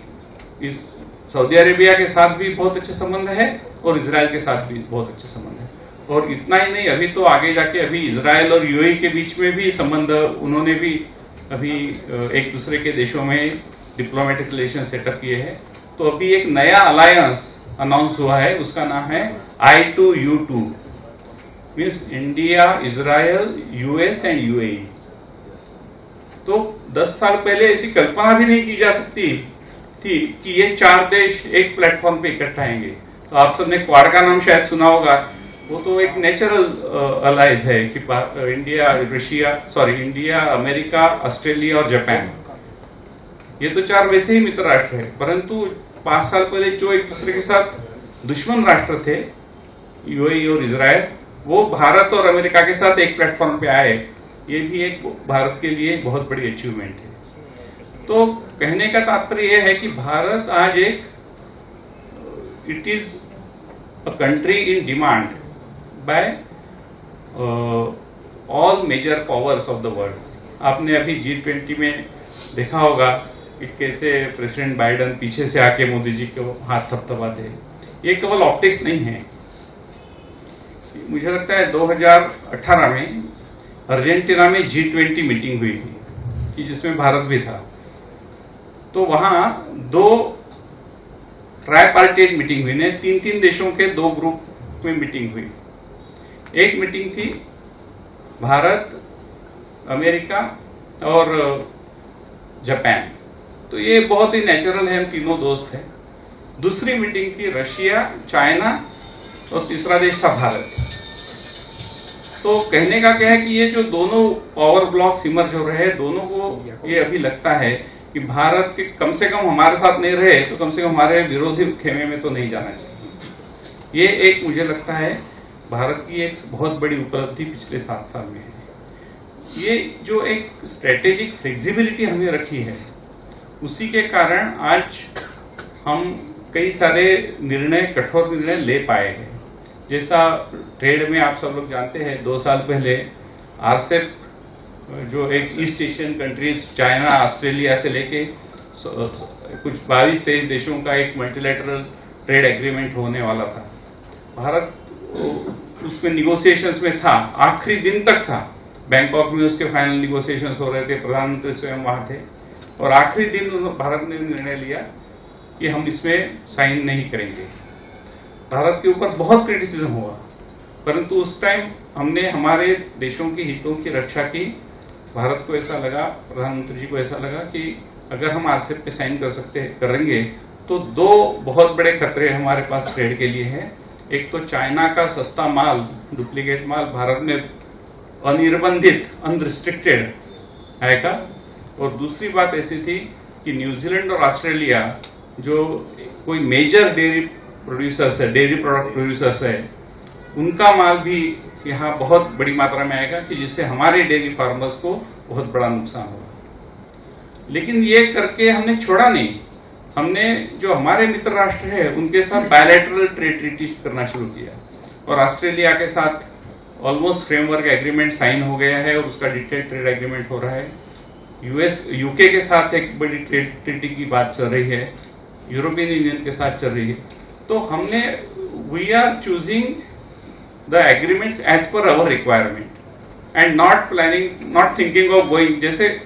सऊदी अरेबिया के साथ भी बहुत अच्छे संबंध है और इजराइल के साथ भी बहुत अच्छे संबंध है। और इतना ही नहीं, अभी तो आगे जाके अभी इजराइल और यूएई के बीच में भी संबंध, उन्होंने भी अभी एक दूसरे के देशों में डिप्लोमेटिक रिलेशन सेटअप किए हैं। तो अभी एक नया अलायंस अनाउंस हुआ है, उसका नाम है I2U2, means India, Israel, US and UAE. तो 10 साल पहले ऐसी कल्पना भी नहीं की जा सकती थी कि ये 4 देश एक प्लेटफॉर्म पे इकट्ठा आएंगे। तो आप सबने क्वाड का नाम शायद सुना होगा, वो तो एक नेचुरल अलाइज है कि इंडिया, अमेरिका, ऑस्ट्रेलिया और जापान, ये तो 4 वैसे ही मित्र राष्ट्र है। परंतु 5 साल पहले जो एक दूसरे के साथ दुश्मन राष्ट्र थे, यूएई और इजराइल, वो भारत और अमेरिका के साथ एक प्लेटफॉर्म पे आए। ये भी एक भारत के लिए बहुत बड़ी अचीवमेंट है। तो कहने का तात्पर्य यह है कि भारत आज it is a country in demand by all major powers of the world. आपने अभी G20 में देखा होगा कि कैसे प्रेसिडेंट बाइडेन पीछे से आके मोदी जी को हाथ थपथपाते हैं। ये केवल ऑप्टिक्स नहीं है। मुझे लगता है 2018 में अर्जेंटीना में G20 मीटिंग हुई थी कि जिसमें भारत भी था। तो वहां 2 ट्राइपार्टाइट मीटिंग हुई, 3 देशों के 2 ग्रुप में मीटिंग हुई। एक मीटिंग थी भारत, अमेरिका और जापान, तो ये बहुत ही नेचुरल है, हम तीनों दोस्त हैं। दूसरी मीटिंग थी रशिया, चाइना और तीसरा देश था भारत। तो कहने का क्या है कि ये जो दोनों पावर ब्लॉक्स इमर्ज हो रहे हैं, दोनों को ये अभी लगता है कि भारत के कम से कम हमारे साथ नहीं रहे तो कम से कम हमारे विरोधी खेमे में तो नहीं जाना चाहिए। ये एक मुझे लगता है भारत की एक बहुत बड़ी उपलब्धि पिछले 7 साल में है। ये जो एक स्ट्रेटेजिक फ्लेक्सिबिलिटी हमने रखी है, उसी के कारण आज हम कई सारे निर्णय, कठोर निर्णय ले पाए हैं। जैसा ट्रेड में आप सब लोग जानते हैं, 2 साल पहले आरसेप जो एक east Asian countries, China, Australia से लेके कुछ 22-23 देशों का एक मल्टीलैटरल ट्रेड एग्रीमेंट होने वाला था। भारत उसमें निगोशिएशंस में था, आखिरी दिन तक था। बैंकॉक में उसके फाइनल निगोशिएशंस हो रहे थे, प्रधानमंत्री स्वयं वहां थे, और आखिरी दिन भारत ने निर्णय लिया कि हम इसमें साइन नहीं करेंगे। भारत के ऊपर बहुत क्रिटिसिज्म हुआ, परंतु उस टाइम हमने हमारे देशों के हितों की रक्षा की। भारत को ऐसा लगा, प्रधानमंत्री जी को ऐसा लगा कि अगर हम आरसेप पे साइन करेंगे तो 2 बहुत बड़े खतरे हमारे पास ट्रेड के लिए हैं। एक तो चाइना का सस्ता माल, डुप्लीकेट माल भारत में अनिर्बंधित, अनरिस्ट्रिक्टेड आएगा, और दूसरी बात ऐसी थी कि न्यूजीलैंड और ऑस्ट्रेलिया जो कोई मेजर डेयरी प्रोड्यूसर्स है, डेयरी प्रोडक्ट प्रोड्यूसर्स है, उनका माल भी यहाँ बहुत बड़ी मात्रा में आएगा, कि जिससे हमारे डेयरी फार्मर्स को बहुत बड़ा नुकसान होगा। लेकिन ये करके हमने छोड़ा नहीं। हमने जो हमारे मित्र राष्ट्र है उनके साथ बायलैटरल ट्रेड ट्रीटी करना शुरू किया, और ऑस्ट्रेलिया के साथ ऑलमोस्ट फ्रेमवर्क एग्रीमेंट साइन हो गया है और उसका डिटेल्ड ट्रेड एग्रीमेंट हो रहा है। यूके के साथ एक बड़ी ट्रेड ट्रीटी की बात चल रही है, यूरोपियन यूनियन के साथ चल रही है। तो हमने we are choosing the agreements as per our requirement and not thinking of going, जैसे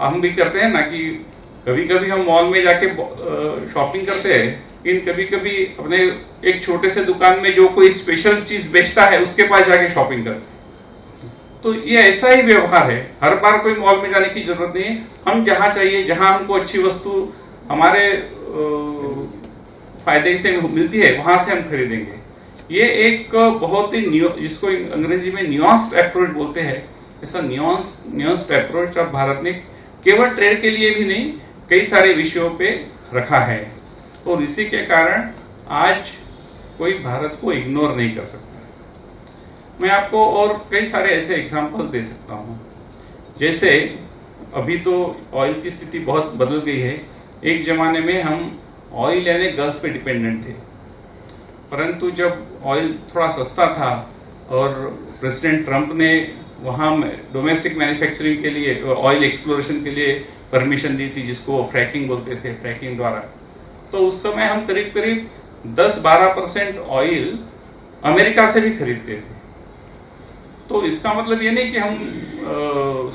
हम भी करते हैं ना कि कभी कभी हम मॉल में जाके शॉपिंग करते हैं, लेकिन कभी कभी अपने एक छोटे से दुकान में जो कोई स्पेशल चीज बेचता है उसके पास जाके शॉपिंग करते हैं। तो ये ऐसा ही व्यवहार है, हर बार कोई मॉल में जाने की जरूरत नहीं है। हम जहां चाहिए, जहां हमको अच्छी वस्तु हमारे फायदे से मिलती है, वहां से हम खरीदेंगे। ये एक बहुत ही जिसको अंग्रेजी में न्यूआंस्ड अप्रोच बोलते हैं, ऐसा न्यूआंस्ड अप्रोच अब भारत ने केवल ट्रेड के लिए भी नहीं, कई सारे विषयों पे रखा है, और इसी के कारण आज कोई भारत को इग्नोर नहीं कर सकता। मैं आपको और कई सारे ऐसे एग्जाम्पल दे सकता हूं। जैसे अभी तो ऑयल की स्थिति बहुत बदल गई है। एक जमाने में हम ऑयल यानी गल्फ पे डिपेंडेंट थे, परंतु जब ऑयल थोड़ा सस्ता था और प्रेसिडेंट ट्रंप ने वहां डोमेस्टिक मैन्युफैक्चरिंग के लिए, ऑयल एक्सप्लोरेशन के लिए परमिशन दी थी, जिसको फ्रैकिंग बोलते थे, फ्रैकिंग द्वारा, तो उस समय हम करीब करीब 10-12% ऑयल अमेरिका से भी खरीदते थे। तो इसका मतलब ये नहीं कि हम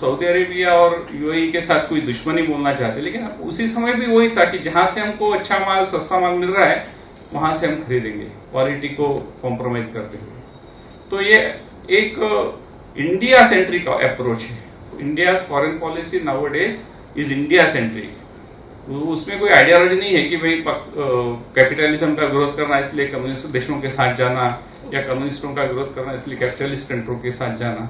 सऊदी अरेबिया और यूएई के साथ कोई दुश्मनी बोलना चाहते, लेकिन उसी समय भी वही था कि जहां से हमको अच्छा माल, सस्ता माल मिल रहा है, वहां से हम खरीदेंगे, क्वालिटी को कॉम्प्रोमाइज करते हुए। तो ये एक इंडिया सेंट्रिक अप्रोच है। India foreign policy nowadays is India centric. उसमें कोई आइडियोलॉजी नहीं है कि भाई कैपिटलिज्म का विरोध करना इसलिए कम्युनिस्ट देशों के साथ जाना, या कम्युनिस्टों का विरोध करना इसलिए कैपिटलिस्ट कंट्रोल के साथ जाना।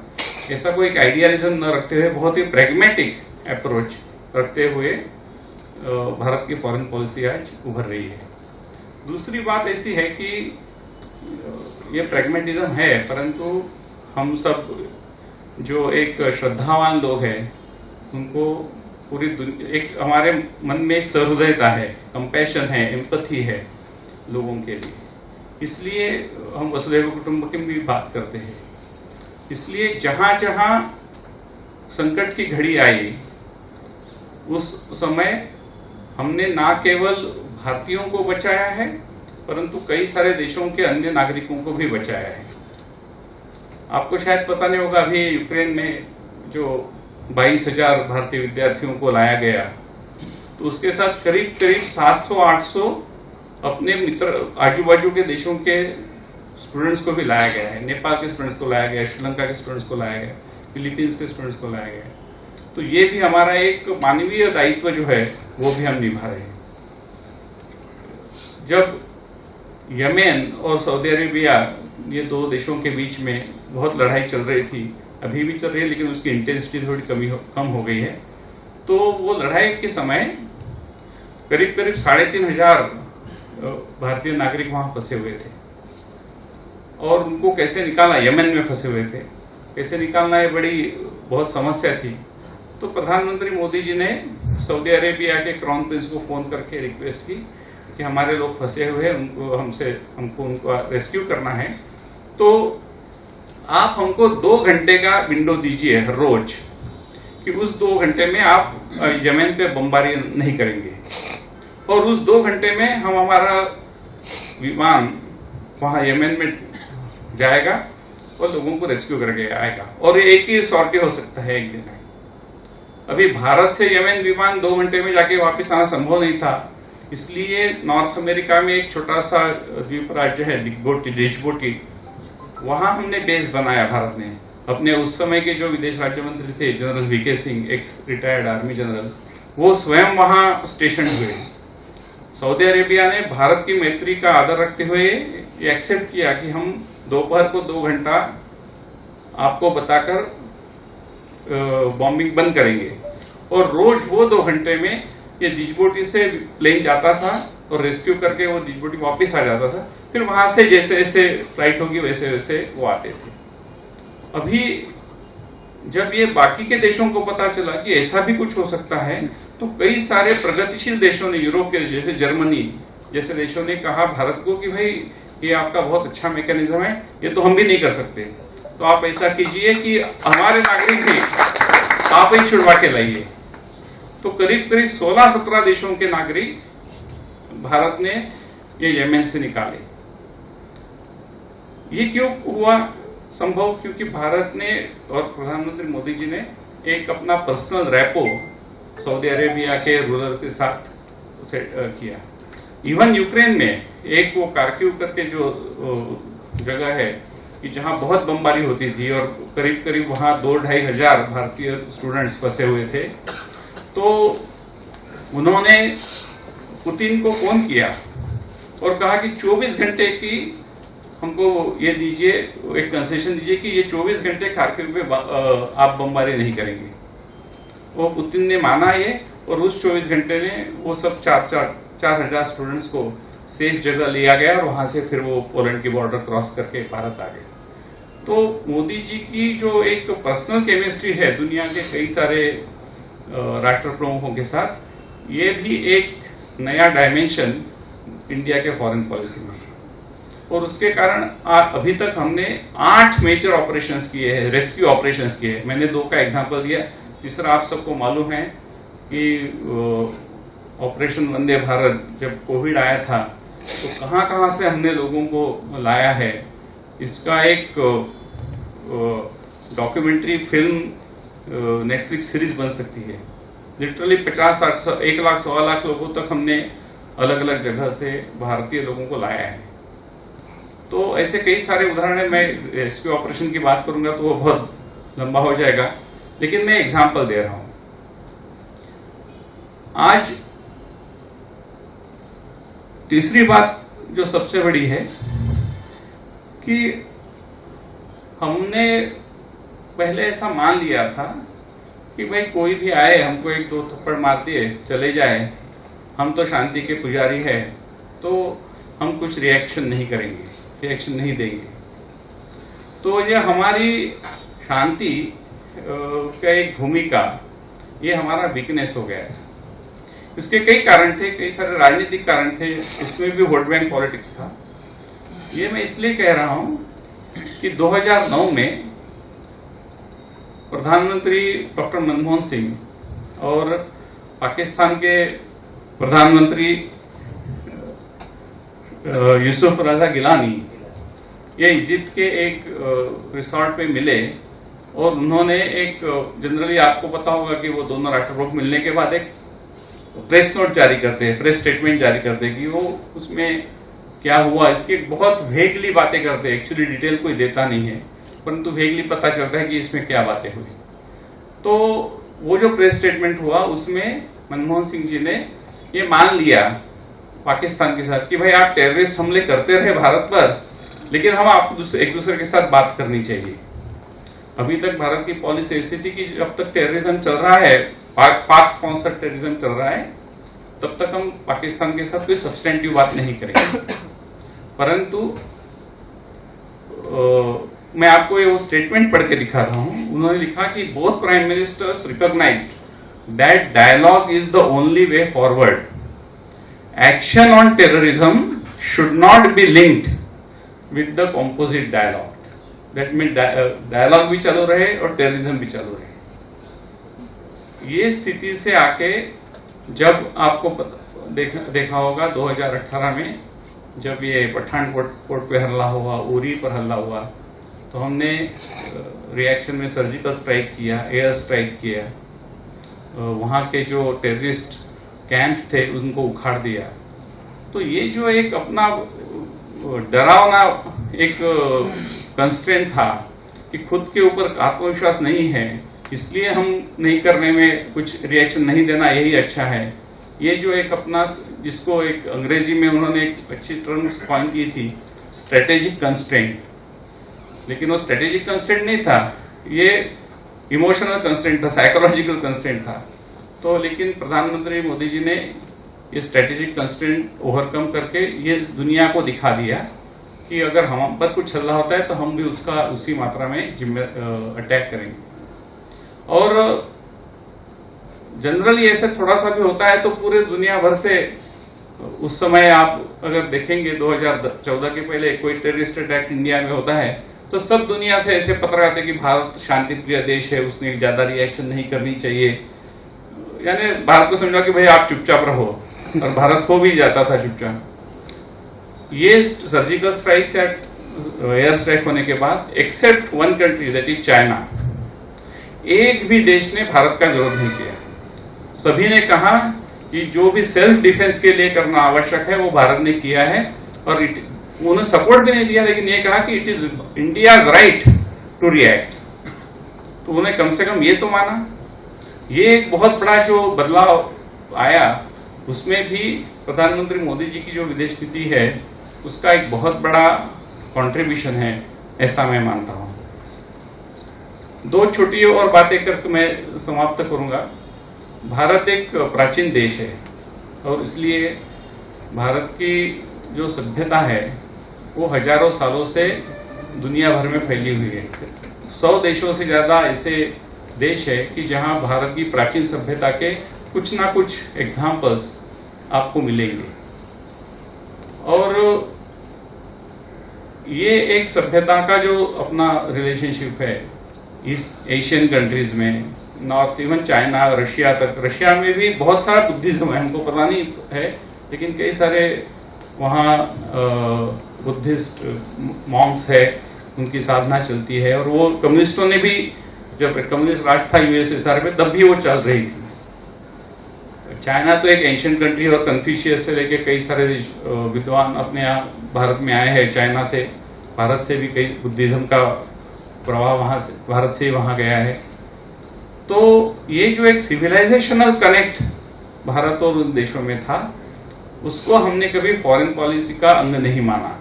ऐसा कोई आइडियलिज्म न रखते हुए बहुत ही प्रैग्मेटिक अप्रोच रखते हुए भारत की फॉरेन पॉलिसी आज उभर रही है। दूसरी बात ऐसी है कि ये प्रैग्मेटिज्म है, परंतु हम सब जो एक श्रद्धावान लोग हैं उनको पूरी एक हमारे मन में एक सहृदयता है, कंपैशन है, एम्पैथी है लोगों के लिए, इसलिए हम वसुधैव कुटुंबकम की बात करते हैं। इसलिए जहां जहां संकट की घड़ी आई उस समय हमने ना केवल भारतीयों को बचाया है, परंतु कई सारे देशों के अन्य नागरिकों को भी बचाया है। आपको शायद पता नहीं होगा, अभी यूक्रेन में जो 22,000 भारतीय विद्यार्थियों को लाया गया, तो उसके साथ करीब करीब 700-800 अपने मित्र आजू बाजू के देशों के स्टूडेंट्स को भी लाया गया है। नेपाल के स्टूडेंट्स को लाया गया, श्रीलंका के स्टूडेंट्स को लाया गया, फिलीपींस के स्टूडेंट्स को लाया गया। तो ये भी हमारा एक मानवीय दायित्व जो है वो भी हम निभा रहे हैं। जब यमेन और सऊदी अरेबिया, ये 2 देशों के बीच में बहुत लड़ाई चल रही थी, अभी भी चल रही है, लेकिन उसकी इंटेंसिटी थोड़ी कम हो गई है, तो वो लड़ाई के समय करीब करीब 3,500 भारतीय नागरिक वहां फंसे हुए थे, और उनको कैसे निकालना, यमन में फंसे हुए थे, कैसे निकालना ये बड़ी बहुत समस्या थी। तो प्रधानमंत्री मोदी जी ने सऊदी अरेबिया के क्राउन प्रिंस को फोन करके रिक्वेस्ट की कि हमारे लोग फंसे हुए हैं, हमको उनको रेस्क्यू करना है, तो आप हमको 2 घंटे का विंडो दीजिए हर रोज कि उस 2 घंटे में आप यमन पे बमबारी नहीं करेंगे, और उस 2 घंटे में हमारा विमान वहां यमन में जाएगा और लोगों को रेस्क्यू करके आएगा, और एक ही सॉर्टी हो सकता है एक दिन में। अभी भारत से यमन विमान 2 घंटे में जाके वापस आना संभव नहीं था, इसलिए नॉर्थ अमेरिका में एक छोटा सा द्वीप राज्य है डिजबोटी, वहां हमने बेस बनाया भारत ने। अपने उस समय के जो विदेश राज्य मंत्री थे general VK Singh, ex retired army general, वो स्वयं वहां स्टेशन हुए। सऊदी अरेबिया ने भारत की मैत्री का आदर रखते हुए ये एक्सेप्ट किया कि हम दोपहर को 2 घंटा आपको बताकर बॉम्बिंग बंद करेंगे, और रोज वो 2 घंटे में ये डिजबोटी से प्लेन जाता था और रेस्क्यू करके वो डिजबोटी वापस आ जाता था। फिर वहां से जैसे जैसे फ्लाइट होगी वैसे वैसे वो आते थे। अभी जब ये बाकी के देशों को पता चला कि ऐसा भी कुछ हो सकता है, तो कई सारे प्रगतिशील देशों ने, यूरोप के जैसे जर्मनी जैसे देशों ने कहा भारत को कि भाई ये आपका बहुत अच्छा मैकेनिज्म है, ये तो हम भी नहीं कर सकते, तो आप ऐसा कीजिए कि हमारे नागरिक भी आप ही छुड़वा के लाइए। तो करीब करीब 16-17 देशों के नागरिक भारत ने ये यमन से निकाले। ये क्यों हुआ संभव? क्योंकि भारत ने और प्रधानमंत्री मोदी जी ने एक अपना पर्सनल रैपो सऊदी अरेबिया के रूलर के साथ किया। इवन यूक्रेन में एक वो कारकिव करके जो जगह है कि जहां बहुत बमबारी होती थी और करीब करीब वहां 2-2.5 हजार भारतीय स्टूडेंट्स फंसे हुए थे, तो उन्होंने पुतिन को फोन किया और कहा कि 24 घंटे की हमको ये दीजिए, एक कंसेशन दीजिए कि ये 24 घंटे खारकिव पे आप बमबारी नहीं करेंगे। वो पुतिन ने माना ये, और उस 24 घंटे में वो सब 4,000 स्टूडेंट्स को सेफ जगह लिया गया और वहां से फिर वो पोलैंड की बॉर्डर क्रॉस करके भारत आ गए। तो मोदी जी की जो एक पर्सनल केमिस्ट्री है दुनिया के कई सारे राष्ट्र प्रमुखों के साथ, ये भी एक नया डायमेंशन इंडिया के फॉरेन पॉलिसी में, और उसके कारण अभी तक हमने 8 मेजर ऑपरेशंस किए हैं, रेस्क्यू ऑपरेशंस किए हैं। मैंने 2 का एग्जांपल दिया। जिस तरह आप सबको मालूम है कि ऑपरेशन वंदे भारत जब कोविड आया था, तो कहां कहां से हमने लोगों को लाया है, इसका एक डॉक्यूमेंट्री फिल्म नेटफ्लिक्स सीरीज बन सकती है। लिटरली 50-60 1 लाख 1.25 लाख लोगों तक हमने अलग अलग जगह से भारतीय लोगों को लाया है। तो ऐसे कई सारे उदाहरण है। मैं रेस्क्यू ऑपरेशन की बात करूंगा तो वो बहुत लंबा हो जाएगा, लेकिन मैं एग्जांपल दे रहा हूं। आज तीसरी बात जो सबसे बड़ी है कि हमने पहले ऐसा मान लिया था कि भाई कोई भी आए हमको 1-2 थप्पड़ मार दिए चले जाए, हम तो शांति के पुजारी हैं, तो हम कुछ रिएक्शन नहीं करेंगे, रिएक्शन नहीं देंगे। तो ये हमारी शांति का एक भूमिका, ये हमारा वीकनेस हो गया है। इसके कई कारण थे, कई सारे राजनीतिक कारण थे, इसमें भी वोट बैंक पॉलिटिक्स था। ये मैं इसलिए कह रहा हूं कि 2009 में प्रधानमंत्री डॉक्टर मनमोहन सिंह और पाकिस्तान के प्रधानमंत्री यूसुफ रजा गिलानी ये इजिप्ट के एक रिसोर्ट पे मिले, और उन्होंने एक, जनरली आपको पता होगा कि वो दोनों राष्ट्र प्रमुख मिलने के बाद एक प्रेस नोट जारी करते हैं, प्रेस स्टेटमेंट जारी करते हैं कि वो उसमें क्या हुआ, इसकी बहुत वेगली बातें करते हैं। एक्चुअली डिटेल कोई देता नहीं है, परंतु वेगली पता चलता है कि इसमें क्या बातें हुई। तो वो जो प्रेस स्टेटमेंट हुआ उसमें मनमोहन सिंह जी ने ये मान लिया पाकिस्तान के साथ कि भाई आप टेररिस्ट हमले करते रहे भारत पर, लेकिन हम आपको एक दूसरे के साथ बात करनी चाहिए। अभी तक भारत की पॉलिसी ऐसी थी कि जब तक टेररिज्म चल रहा है, पाक स्पॉन्सर्ड टेररिज्म चल रहा है, तब तक हम पाकिस्तान के साथ कोई सब्सटेंटिव बात नहीं करेंगे। परंतु मैं आपको ये वो स्टेटमेंट पढ़ के दिखा रहा हूं। उन्होंने लिखा कि both prime ministers recognised that dialogue is the only way forward action on terrorism should not be linked with the composite dialogue. That mean dialogue भी चालू रहे और टेररिज्म भी चालू रहे। ये स्थिति से आके जब आपको देखा होगा 2018 में जब ये पठानकोट पे हमला हुआ, उरी पर हमला हुआ, तो हमने रिएक्शन में सर्जिकल स्ट्राइक किया, एयर स्ट्राइक किया, वहां के जो टेररिस्ट कैंप थे उनको उखाड़ दिया। तो ये जो एक अपना डरावना एक कंस्ट्रेंट था कि खुद के ऊपर आत्मविश्वास नहीं है, इसलिए हम नहीं करने में कुछ रिएक्शन नहीं देना यही अच्छा है। ये जो एक अपना जिसको एक अंग्रेजी में उन्होंने एक अच्छी टर्म कॉइन की थी, स्ट्रेटेजिक कंस्ट्रेंट, लेकिन वो स्ट्रेटेजिक कंस्ट्रेंट नहीं था, ये इमोशनल कंस्ट्रेंट था, साइकोलॉजिकल कंस्ट्रेंट था। तो लेकिन प्रधानमंत्री मोदी जी ने ये स्ट्रेटेजिक कंस्ट्रेंट ओवरकम करके ये दुनिया को दिखा दिया कि अगर हम पर कुछ हल्ला होता है तो हम भी उसका उसी मात्रा में अटैक करेंगे। और जनरली ऐसे थोड़ा सा भी होता है तो पूरे दुनिया भर से, उस समय आप अगर देखेंगे 2014 के पहले कोई टेररिस्ट अटैक इंडिया में होता है तो सब दुनिया से ऐसे पत्र आते कि भारत शांति प्रिय देश है, उसने ज्यादा रिएक्शन नहीं करनी चाहिए, यानी भारत को समझा कि भाई आप चुपचाप रहो, और भारत हो भी जाता था चुपचाप। ये सर्जिकल स्ट्राइक से एयर स्ट्राइक होने के बाद except one country that is China, एक भी देश ने भारत का विरोध नहीं किया। सभी ने कहा कि जो भी सेल्फ डिफेंस के लिए करना आवश्यक है वो भारत ने किया है, और उन्होंने सपोर्ट भी नहीं दिया, लेकिन ये कहा कि it is India's right to react. तो उन्होंने कम से कम ये तो माना। ये एक बहुत बड़ा जो बदलाव आया, उसमें भी प्रधानमंत्री मोदी जी की जो विदेश नीति है उसका एक बहुत बड़ा कंट्रीब्यूशन है, ऐसा मैं मानता हूं। दो छोटी और बातें करके मैं समाप्त करूंगा। भारत एक प्राचीन देश है और इसलिए भारत की जो सभ्यता है वो हजारों सालों से दुनिया भर में फैली हुई है। 100 देशों से ज्यादा ऐसे देश है कि जहां भारत की प्राचीन सभ्यता के कुछ ना कुछ एग्जाम्पल्स आपको मिलेंगे। और ये एक सभ्यता का जो अपना रिलेशनशिप है ईस्ट एशियन कंट्रीज में, नॉर्थ इवन चाइना, रशिया तक। रशिया में भी बहुत सारा बुद्धिज्म है, हमको पता नहीं है, लेकिन कई सारे वहाँ बुद्धिस्ट मॉन्क्स है, उनकी साधना चलती है। और वो कम्युनिस्टों ने भी, जब कम्युनिस्ट राष्ट्र था यूएसएसआर में, तब भी वो चल रही थी। चाइना तो एक एंशियंट कंट्री, और कन्फ्यूशियस से लेके कई सारे विद्वान अपने यहाँ भारत में आए हैं चाइना से। भारत से भी कई बुद्धिज्म का प्रभाव वहां से, भारत से ही वहां गया है। तो ये जो एक सिविलाइजेशनल कनेक्ट भारत और उन देशों में था, उसको हमने कभी फॉरेन पॉलिसी का अंग नहीं माना,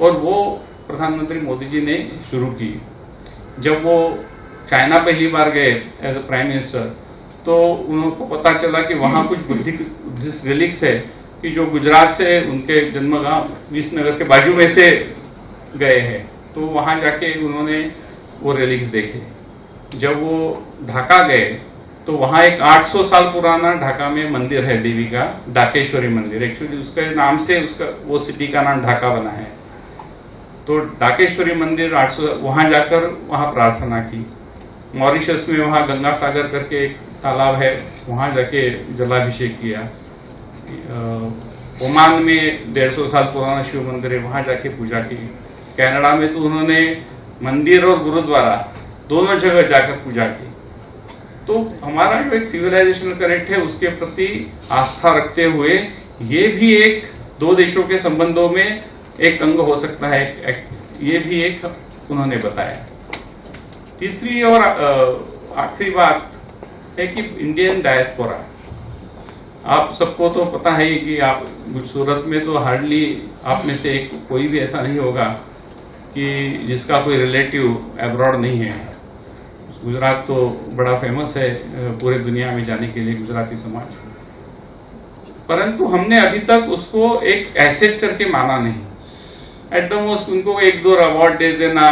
और वो प्रधानमंत्री मोदी जी ने शुरू की। जब वो चाइना पहली बार गए एज अ प्राइम मिनिस्टर, तो उनको पता चला कि वहां कुछ बुद्धिस्ट रिलिक्स है कि जो गुजरात से उनके जन्मगांव विसनगर के बाजू में से गए हैं। तो वहां जाके उन्होंने वो रिलिक्स देखे। जब वो ढाका गए तो वहां एक 800 साल पुराना ढाका में मंदिर है देवी का, डाकेश्वरी मंदिर। एक्चुअली उसके नाम से उसका वो सिटी का नाम ढाका बना है। तो डाकेश्वरी मंदिर 800, वहां जाकर वहां प्रार्थना की। मॉरिशस में वहां गंगा सागर करके एक तालाब है, वहां जाके जलाभिषेक किया। ओमान में 150 साल पुराना शिव मंदिर है, वहां जाके पूजा की। कनाडा में तो उन्होंने मंदिर और गुरुद्वारा दोनों जगह जाकर पूजा की। तो हमारा जो एक सिविलाइजेशनल कनेक्ट है उसके प्रति आस्था रखते हुए ये भी एक दो देशों के संबंधों में एक अंग हो सकता है, ये भी एक उन्होंने बताया। तीसरी और आखिरी बात है कि इंडियन डायस्पोरा, आप सबको तो पता है कि आप सूरत में तो हार्डली आप में से कोई भी ऐसा नहीं होगा कि जिसका कोई रिलेटिव अब्रॉड नहीं है। गुजरात तो बड़ा फेमस है पूरे दुनिया में जाने के लिए, गुजराती समाज। परंतु हमने अभी तक उसको एक एसेट करके माना नहीं। एट द मोस्ट उनको 1-2 अवार्ड दे देना,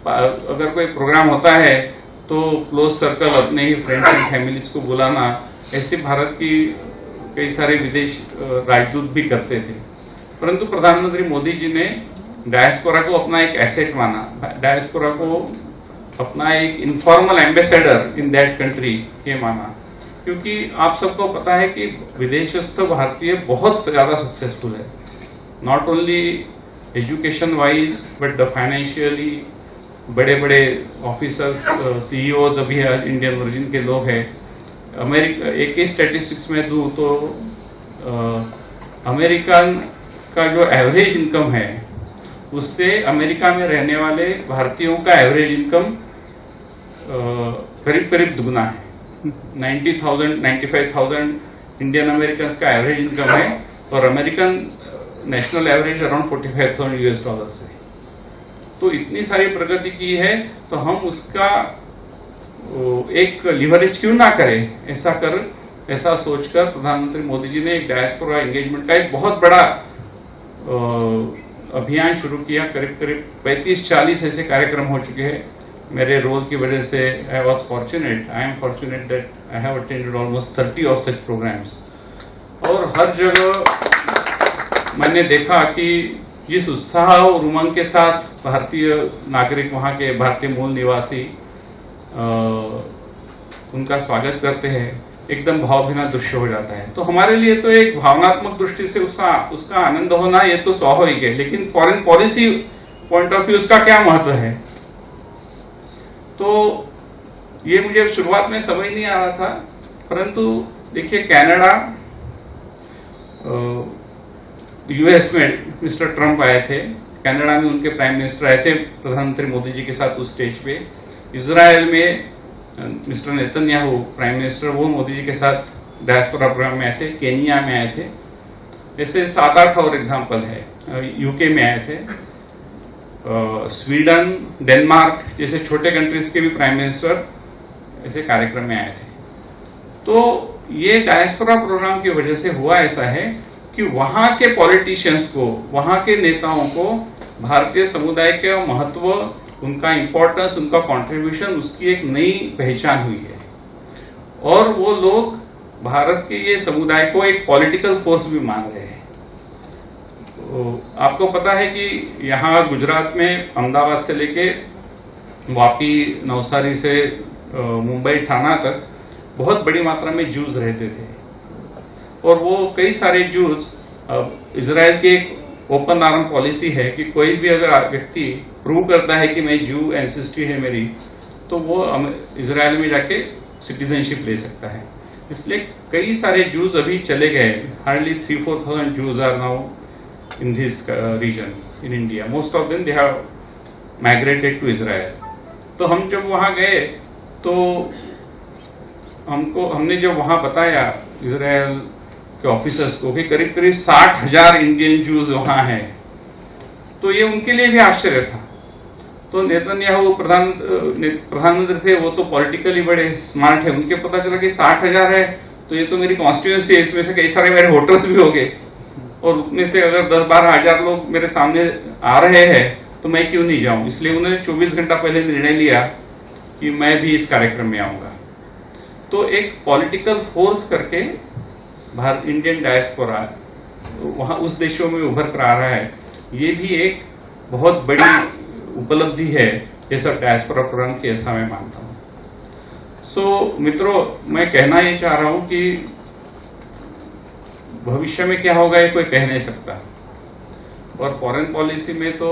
अगर कोई प्रोग्राम होता है तो क्लोज सर्कल अपने ही फ्रेंड्स एंड फैमिलीज को बुलाना, ऐसे भारत की कई सारे विदेश राजदूत भी करते थे, परंतु प्रधानमंत्री मोदी जी ने डायस्पोरा को अपना एक एसेट माना, डायस्पोरा को अपना एक informal ambassador in that country ये माना, क्योंकि आप सबको पता है कि विदेशस्थ भारतीय बहुत ज्यादा सक्सेसफुल है, not only education wise but the financially बड़े बड़े ऑफिसर्स सीईओज अभी इंडियन ओरिजिन के लोग हैं। अमेरिका एक ही स्टैटिस्टिक्स में दूं तो अमेरिकन का जो एवरेज इनकम है उससे अमेरिका में रहने वाले भारतीयों का एवरेज इनकम करीब करीब दुगना है। 90,000 95,000 इंडियन अमेरिकन का एवरेज इनकम है और अमेरिकन नेशनल एवरेज अराउंड $45,000 है। तो इतनी सारी प्रगति की है, तो हम उसका एक लिवरेज क्यों ना करें। ऐसा सोचकर प्रधानमंत्री मोदी जी ने एक डायस्पोरा एंगेजमेंट का एक बहुत बड़ा अभियान शुरू किया। करीब करीब 35-40 ऐसे कार्यक्रम हो चुके हैं। मेरे रोल की वजह से I am fortunate that I have attended almost 30 of such programmes. और हर जगह मैंने देखा कि जिस उत्साह और उमंग के साथ भारतीय नागरिक, वहां के भारतीय मूल निवासी उनका स्वागत करते हैं, एकदम भावभीना दृश्य हो जाता है। तो हमारे लिए तो एक भावनात्मक दृष्टि से उसका आनंद होना ये तो स्वाभाविक है, लेकिन foreign policy point of view उसका क्या महत्व है। तो ये मुझे शुरुआत में समझ नहीं आ रहा था, परंतु देखिए कनाडा यूएस में मिस्टर ट्रंप आए थे, कनाडा में उनके प्राइम मिनिस्टर आए थे प्रधानमंत्री मोदी जी के साथ उस स्टेज पे। इजराइल में मिस्टर नेतन्याहू प्राइम मिनिस्टर, वो मोदी जी के साथ डायस्पोरा प्रोग्राम में आए थे। केनिया में आए थे। ऐसे 7-8 और एग्जाम्पल है। यूके में आए थे। स्वीडन, डेनमार्क जैसे छोटे कंट्रीज के भी प्राइम मिनिस्टर ऐसे कार्यक्रम में आए थे। तो ये डायस्पोरा प्रोग्राम की वजह से हुआ ऐसा है कि वहां के पॉलिटिशियंस को, वहां के नेताओं को भारतीय समुदाय के महत्व, उनका इंपॉर्टेंस, उनका कंट्रीब्यूशन, उसकी एक नई पहचान हुई है। और वो लोग भारत के ये समुदाय को एक पॉलिटिकल फोर्स भी मान रहे हैं। तो आपको पता है कि यहाँ गुजरात में अहमदाबाद से लेके वापी, नवसारी से मुंबई, ठाणा तक बहुत बड़ी मात्रा में जूस रहते थे। और वो कई सारे जूस, इजराइल की एक ओपन आर्म पॉलिसी है कि कोई भी अगर व्यक्ति प्रूव करता है कि मैं जू एंसेस्ट्री है मेरी, तो वो इजराइल में जाके सिटीजनशिप ले सकता है। इसलिए कई सारे जूस अभी चले गए। Hardly 3-4,000 Jews are now in this region in India. Most of them they have migrated to Israel. तो हम जब वहां गए तो हमने जब वहां बताया इजराइल के ऑफिसर्स को कि करीब करीब 60,000 इंडियन जूस वहां हैं, तो ये उनके लिए भी आश्चर्य था। तो नेतन्याहू प्रधानमंत्री थे, वो तो पॉलिटिकली बड़े स्मार्ट है, उनके पता चला कि 60,000 है तो ये तो मेरी कॉन्स्टिट्यूंसी है, इसमें से कई सारे मेरे वोटर्स भी हो गए, और उसमें से अगर 10-12 हजार लोग मेरे सामने आ रहे हैं तो मैं क्यों नहीं जाऊं। इसलिए उन्होंने 24 घंटा पहले निर्णय लिया कि मैं भी इस कार्यक्रम में आऊंगा। तो एक पॉलिटिकल फोर्स करके भारत, इंडियन डायस्पोरा वहां उस देशों में उभर कर आ रहा है। ये भी एक बहुत बड़ी उपलब्धि है ये सब डायस्पोरा प्रोग्राम की, ऐसा मैं मानता हूं। सो मित्रों, मैं कहना ये चाह रहा हूं कि भविष्य में क्या होगा ये कोई कह नहीं सकता, और फॉरेन पॉलिसी में तो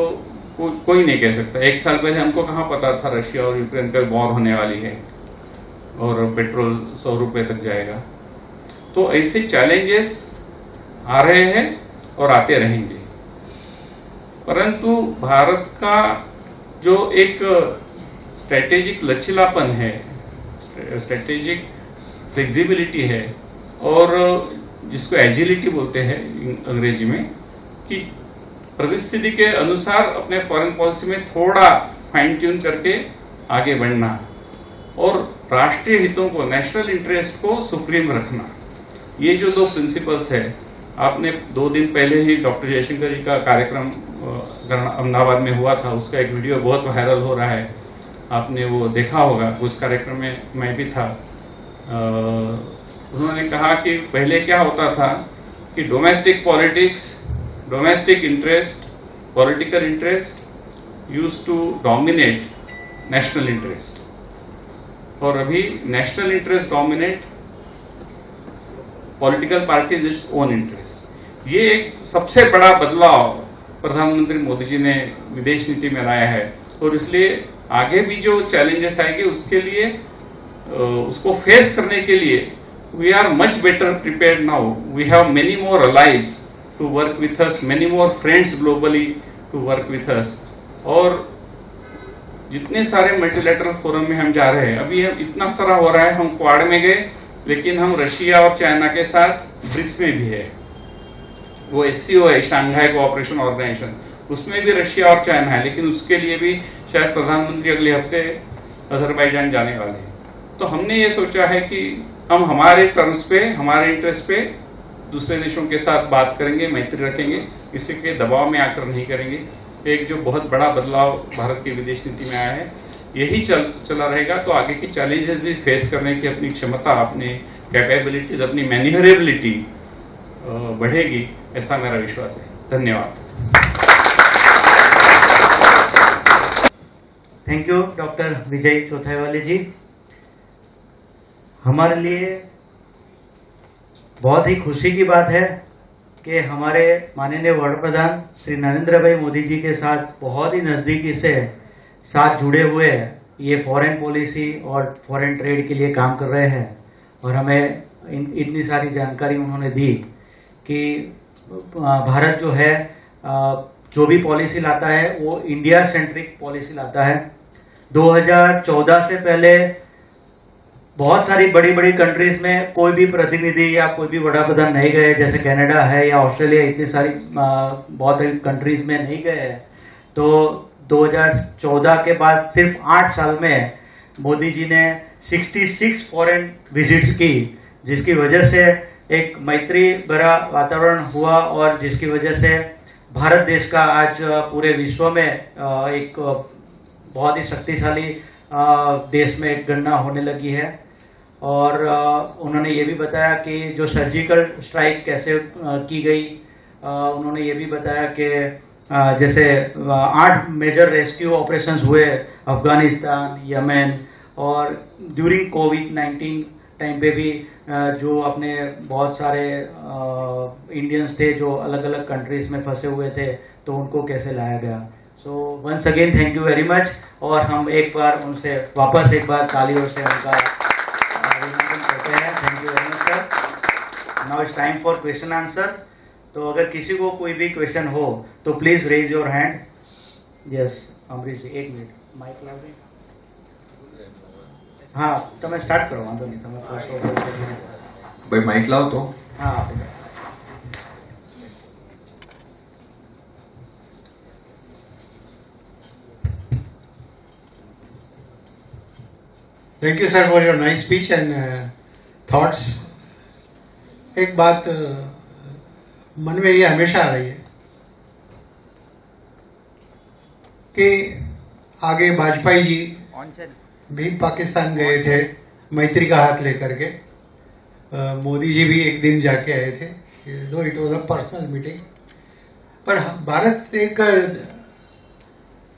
कोई नहीं कह सकता। 1 साल पहले हमको कहाँ पता था रशिया और यूक्रेन का वॉर होने वाली है और पेट्रोल 100 रुपए तक जाएगा। तो ऐसे चैलेंजेस आ रहे हैं और आते रहेंगे, परंतु भारत का जो एक स्ट्रेटेजिक लचीलापन है, स्ट्रेटेजिक फ्लेक्सिबिलिटी है, और जिसको एजिलिटी बोलते हैं अंग्रेजी में, कि परिस्थिति के अनुसार अपने फॉरेन पॉलिसी में थोड़ा फाइन ट्यून करके आगे बढ़ना और राष्ट्रीय हितों को, नेशनल इंटरेस्ट को सुप्रीम रखना, ये जो 2 प्रिंसिपल्स है। आपने 2 दिन पहले ही डॉक्टर जयशंकर जी का कार्यक्रम अहमदाबाद में हुआ था, उसका एक वीडियो बहुत वायरल हो रहा है, आपने वो देखा होगा। उस कार्यक्रम में मैं भी था। उन्होंने कहा कि पहले क्या होता था कि domestic politics, domestic interest, political interest use to dominate national interest, और अभी national interest dominate political parties it's own interest. ये एक सबसे बड़ा बदलाव प्रधानमंत्री मोदी जी ने विदेश नीति में लाया है, और इसलिए आगे भी जो चैलेंजेस आएंगे उसके लिए उसको फेस करने के लिए we are much better prepared now. We have many more allies to work with us, many more friends globally to work with us, और जितने सारे मल्टीलैटरल फोरम में हम जा रहे हैं, अभी हम इतना सारा हो रहा है, हम क्वाड में गए, लेकिन हम रशिया और चाइना के साथ ब्रिक्स में भी है, वो SCO है, शंघाई कोऑपरेशन ऑर्गेनाइजेशन, उसमें भी रशिया और चाइना है, लेकिन उसके लिए भी शायद प्रधानमंत्री अगले हफ्ते अजरबैजान जाने वाले हैं। तो हमने ये सोचा है कि हम हमारे टर्म्स पे, हमारे इंटरेस्ट पे दूसरे देशों के साथ बात करेंगे, मैत्री रखेंगे, किसी के दबाव में आकर नहीं करेंगे। एक जो बहुत बड़ा बदलाव भारत की विदेश नीति में आया है, यही चला रहेगा, तो आगे की चैलेंजेस भी फेस करने की अपनी क्षमता, अपनी कैपेबिलिटीज, अपनी मैन्यूवरेबिलिटी बढ़ेगी, ऐसा मेरा विश्वास है। धन्यवाद। थैंक यू डॉक्टर विजय चौथाईवाले जी। हमारे लिए बहुत ही खुशी की बात है कि हमारे माननीय वड़ा प्रधान श्री नरेंद्र भाई मोदी जी के साथ बहुत ही नज़दीकी से साथ जुड़े हुए ये फॉरेन पॉलिसी और फॉरेन ट्रेड के लिए काम कर रहे हैं, और हमें इतनी सारी जानकारी उन्होंने दी कि भारत जो है जो भी पॉलिसी लाता है वो इंडिया सेंट्रिक पॉलिसी लाता है। 2014 से पहले बहुत सारी बड़ी बड़ी कंट्रीज में कोई भी प्रतिनिधि या कोई भी बड़ा प्रधान नहीं गए, जैसे कनाडा है या ऑस्ट्रेलिया, इतनी सारी बहुत सारी कंट्रीज में नहीं गए। तो 2014 के बाद सिर्फ 8 साल में मोदी जी ने 66 फॉरेन विजिट्स की, जिसकी वजह से एक मैत्री भरा वातावरण हुआ, और जिसकी वजह से भारत देश का आज पूरे विश्व में एक बहुत ही शक्तिशाली देश में गणना होने लगी है। और उन्होंने ये भी बताया कि जो सर्जिकल स्ट्राइक कैसे की गई, उन्होंने ये भी बताया कि जैसे 8 मेजर रेस्क्यू ऑपरेशंस हुए अफगानिस्तान, यमन, और ड्यूरिंग कोविड-19 टाइम पे भी जो अपने बहुत सारे इंडियंस थे जो अलग अलग कंट्रीज में फंसे हुए थे, तो उनको कैसे लाया गया। So once again thank you very much, और हम एक बार उनसे वापस एक बार तालियों से उनका अभिनंदन करते हैं। Thank you very much sir. Now it's time for question answer. तो अगर किसी को कोई भी क्वेश्चन हो तो please raise your hand. Yes Amrish ji, 1 minute mic लाओ। हाँ તમે સ્ટાર્ટ કરો, વાંધો નહીં, તમે ફર્સ્ટ ભાઈ માઇક લાવો તો। हाँ आप Thank you, sir, for your nice speech and thoughts. एक बात मन में ये हमेशा आ रही है कि आगे वाजपेयी जी भी पाकिस्तान गए थे मैत्री का हाथ लेकर के, मोदी जी भी एक दिन जाके आए थे, दो it was a personal meeting. पर भारत एक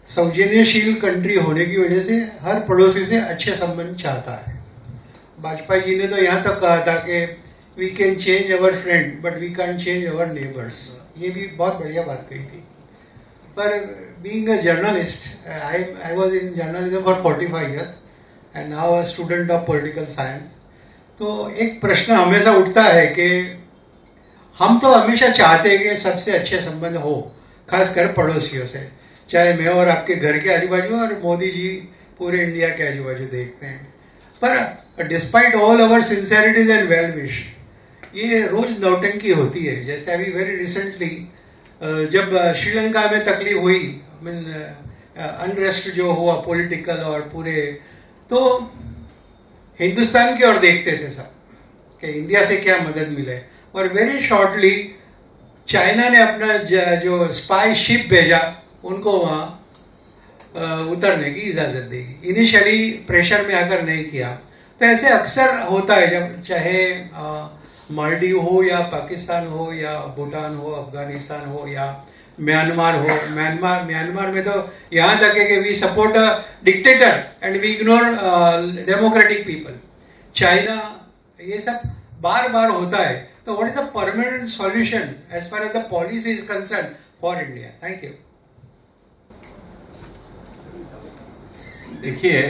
सौजन्यशील कंट्री होने की वजह से हर पड़ोसी से अच्छे संबंध चाहता है। वाजपेयी जी ने तो यहाँ तक कहा था कि we can change our friend but we can change our neighbours, ये भी बहुत बढ़िया बात कही थी। पर being a journalist, I was in journalism for 45 years and now a student of political science. तो एक प्रश्न हमेशा उठता है कि हम तो हमेशा चाहते हैं कि सबसे अच्छे संबंध हो, खासकर पड़ोसियों से, चाहे मैं और आपके घर के आजू बाजू और मोदी जी पूरे इंडिया के आजू बाजू देखते हैं। पर despite all our sincerities and well wish, ये रोज नौटंकी होती है। जैसे अभी वेरी रिसेंटली जब श्रीलंका में तकलीफ हुई, अनरेस्ट जो हुआ पॉलिटिकल और पूरे, तो हिंदुस्तान की ओर देखते थे सब कि इंडिया से क्या मदद मिले, और वेरी शॉर्टली चाइना ने अपना जो स्पाई शिप भेजा, उनको वहाँ उतरने की इजाज़त देगी। इनिशियली प्रेशर में आकर नहीं किया, तो ऐसे अक्सर होता है, जब चाहे मालदीव हो या पाकिस्तान हो या भूटान हो, अफगानिस्तान हो या म्यांमार हो। म्यांमार में तो यहाँ तक है कि we support a dictator and we ignore democratic people. China, ये सब बार बार होता है। तो what is the permanent solution as far as the policy is concern for India? Thank you. देखिए,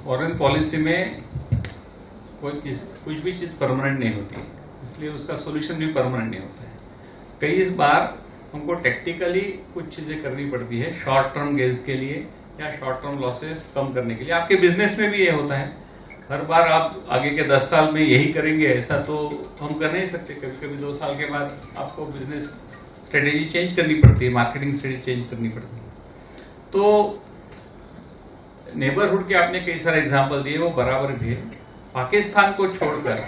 फॉरेन पॉलिसी में कुछ भी चीज़ परमानेंट नहीं होती, इसलिए उसका सॉल्यूशन भी परमानेंट नहीं होता है। कई बार हमको टेक्निकली कुछ चीज़ें करनी पड़ती है शॉर्ट टर्म गेन्स के लिए या शॉर्ट टर्म लॉसेस कम करने के लिए। आपके बिजनेस में भी ये होता है, हर बार आप आगे के 10 साल में यही करेंगे ऐसा तो हम कर नहीं सकते। कभी कभी 2 साल के बाद आपको बिजनेस स्ट्रेटेजी चेंज करनी पड़ती है, मार्केटिंग स्ट्रेटेजी चेंज करनी पड़ती है। तो नेबरहुड के आपने कई सारे एग्जाम्पल दिए, वो बराबर भी है। पाकिस्तान को छोड़कर,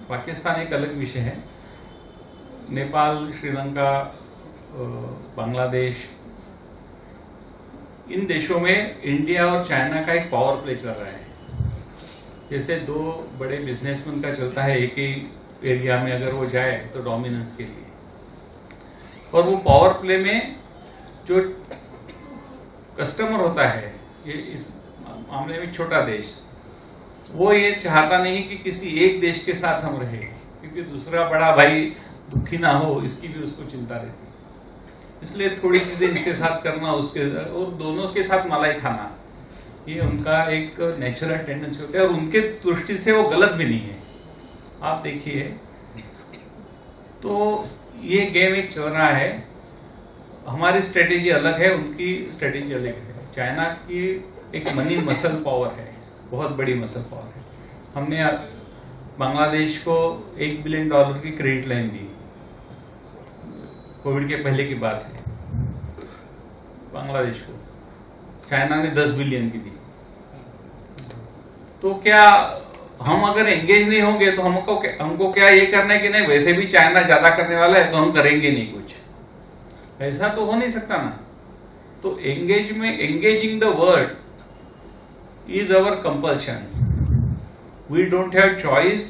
पाकिस्तान एक अलग विषय है, नेपाल, श्रीलंका, बांग्लादेश, इन देशों में इंडिया और चाइना का एक पावर प्ले चल रहा है। जैसे 2 बड़े बिजनेसमैन का चलता है एक ही एरिया में, अगर वो जाए तो डोमिनेंस के लिए, और वो पावर प्ले में जो कस्टमर होता है, ये इस मामले में छोटा देश, वो ये चाहता नहीं कि किसी एक देश के साथ हम रहे, क्योंकि दूसरा बड़ा भाई दुखी ना हो, इसकी भी उसको चिंता रहती है। इसलिए थोड़ी चीजें इनके साथ करना, उसके और दोनों के साथ मलाई खाना, ये उनका एक नेचुरल टेंडेंसी होता है, और उनके दृष्टि से वो गलत भी नहीं है। आप देखिए, तो ये गेम एक चल रहा है। हमारी स्ट्रेटेजी अलग है, उनकी स्ट्रेटेजी अलग है। चाइना की एक मनी मसल पावर है, बहुत बड़ी मसल पावर है। हमने बांग्लादेश को $1 बिलियन की क्रेडिट लाइन दी, कोविड के पहले की बात है। बांग्लादेश को चाइना ने 10 बिलियन की दी। तो क्या हम अगर एंगेज नहीं होंगे तो हमको क्या ये करना है कि नहीं, वैसे भी चाइना ज्यादा करने वाला है तो हम करेंगे नहीं कुछ, ऐसा तो हो नहीं सकता ना। तो engaging the world is our compulsion. We don't have choice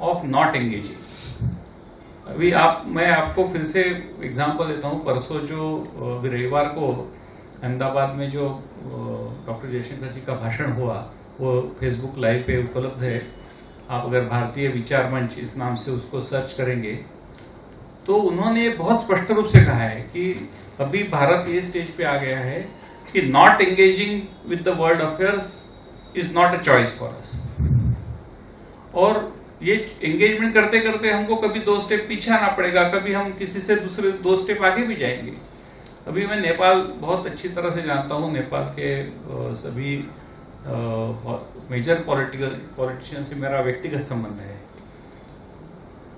of not engaging. अभी मैं आपको फिर से एग्जांपल देता हूं। परसों जो रविवार को अहमदाबाद में जो डॉक्टर जयशंकर जी का भाषण हुआ, वो फेसबुक लाइव पे उपलब्ध है। आप अगर भारतीय विचार मंच इस नाम से उसको सर्च करेंगे तो उन्होंने बहुत स्पष्ट रूप से कहा है कि अभी भारत ये स्टेज पे आ गया है कि not engaging with the world affairs is not a choice for us. और ये एंगेजमेंट करते करते हमको कभी 2 स्टेप पीछे आना पड़ेगा, कभी हम किसी से दूसरे 2 स्टेप आगे भी जाएंगे। अभी मैं नेपाल बहुत अच्छी तरह से जानता हूँ। नेपाल के सभी मेजर पॉलिटिशियन से मेरा व्यक्तिगत संबंध है,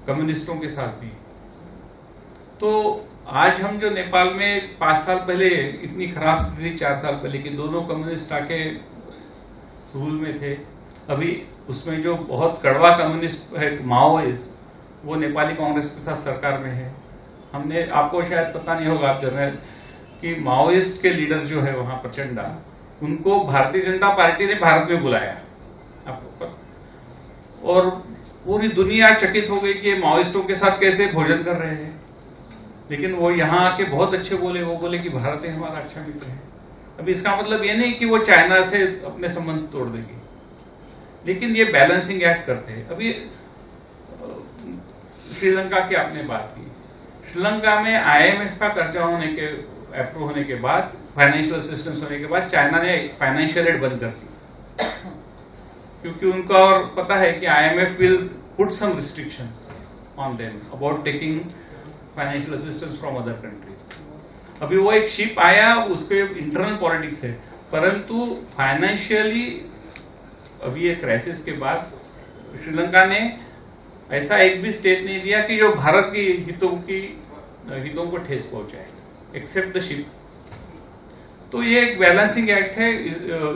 कम्युनिस्टों के साथ भी। तो आज हम जो नेपाल में 5 साल पहले इतनी खराब स्थिति थी, 4 साल पहले की, दोनों कम्युनिस्ट आके रूल में थे। अभी उसमें जो बहुत कड़वा कम्युनिस्ट है, माओवाइस्ट, वो नेपाली कांग्रेस के साथ सरकार में है। हमने, आपको शायद पता नहीं होगा, आप जन कि माओवाइस्ट के लीडर जो है वहां प्रचंडा, उनको भारतीय जनता पार्टी ने भारत में बुलाया, आपको पता। और पूरी दुनिया चकित हो गई कि माओवाइस्टों के साथ कैसे भोजन कर रहे हैं। लेकिन वो यहाँ आके बहुत अच्छे बोले, वो बोले कि भारत ही हमारा अच्छा मित्र है। अभी इसका मतलब ये नहीं कि वो चाइना से अपने संबंध तोड़ देगी, लेकिन ये बैलेंसिंग एक्ट करते हैं। अभी श्रीलंका की आपने बात की, श्रीलंका में IMF का कर्जा होने के अप्रूव होने के बाद, फाइनेंशियल असिस्टेंस होने के बाद, चाइना ने फाइनेंशियल एड बंद कर दी, क्योंकि उनको और पता है कि IMF will put some restrictions on them about taking financial assistance from other countries. अभी वो एक शिप आया, उसके इंटरनल पॉलिटिक्स है, परंतु फाइनेंशियली अभी ये क्राइसिस के बाद श्रीलंका ने ऐसा एक भी स्टेट नहीं दिया कि जो भारत की हितों को ठेस पहुंचाए, एक्सेप्ट द शिप। तो ये एक बैलेंसिंग एक्ट है।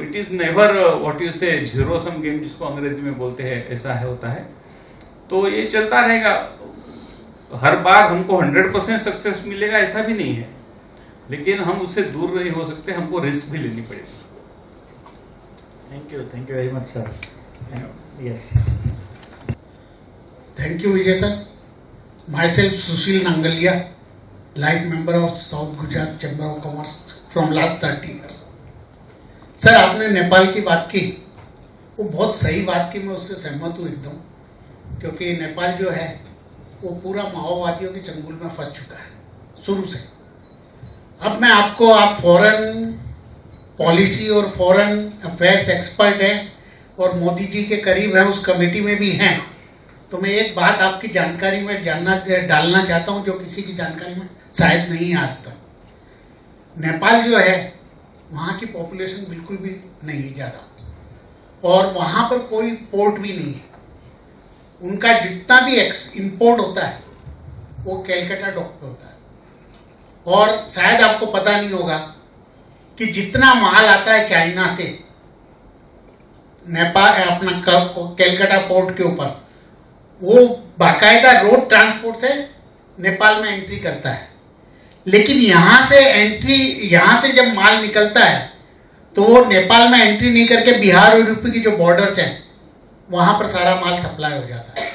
It is never what you से जीरो सम गेम, जिसको अंग्रेजी में बोलते हैं, ऐसा है, होता है। तो ये चलता रहेगा। हर बार हमको 100% सक्सेस मिलेगा ऐसा भी नहीं है, लेकिन हम उससे दूर नहीं हो सकते, हमको रिस्क भी लेनी पड़ेगी। Thank you very much, sir. Yes. Thank you, Vijay sir. Myself, Sushil Nangalia, life member of South Gujarat Chamber of Commerce from last 30 years. Sir, आपने नेपाल की बात की, वो बहुत सही बात की, मैं उससे सहमत हूँ एकदम, क्योंकि नेपाल जो है वो पूरा माओवादियों के चंगुल में फंस चुका है शुरू से। अब मैं आपको, आप फॉरेन पॉलिसी और फॉरेन अफेयर्स एक्सपर्ट हैं और मोदी जी के करीब हैं, उस कमेटी में भी हैं, तो मैं एक बात आपकी जानकारी में डालना चाहता हूं जो किसी की जानकारी में शायद नहीं है आज तक। नेपाल जो है वहाँ की पॉपुलेशन बिल्कुल भी नहीं है ज़्यादा, और वहाँ पर कोई पोर्ट भी नहीं है। उनका जितना भी इंपोर्ट होता है वो कैलकाटा डॉक पे होता है, और शायद आपको पता नहीं होगा कि जितना माल आता है चाइना से नेपाल अपना कैलकाटा पोर्ट के ऊपर, वो बाकायदा रोड ट्रांसपोर्ट से नेपाल में एंट्री करता है, लेकिन यहाँ से जब माल निकलता है तो वो नेपाल में एंट्री नहीं करके बिहार और यूपी की जो बॉर्डर्स हैं वहाँ पर सारा माल सप्लाई हो जाता है।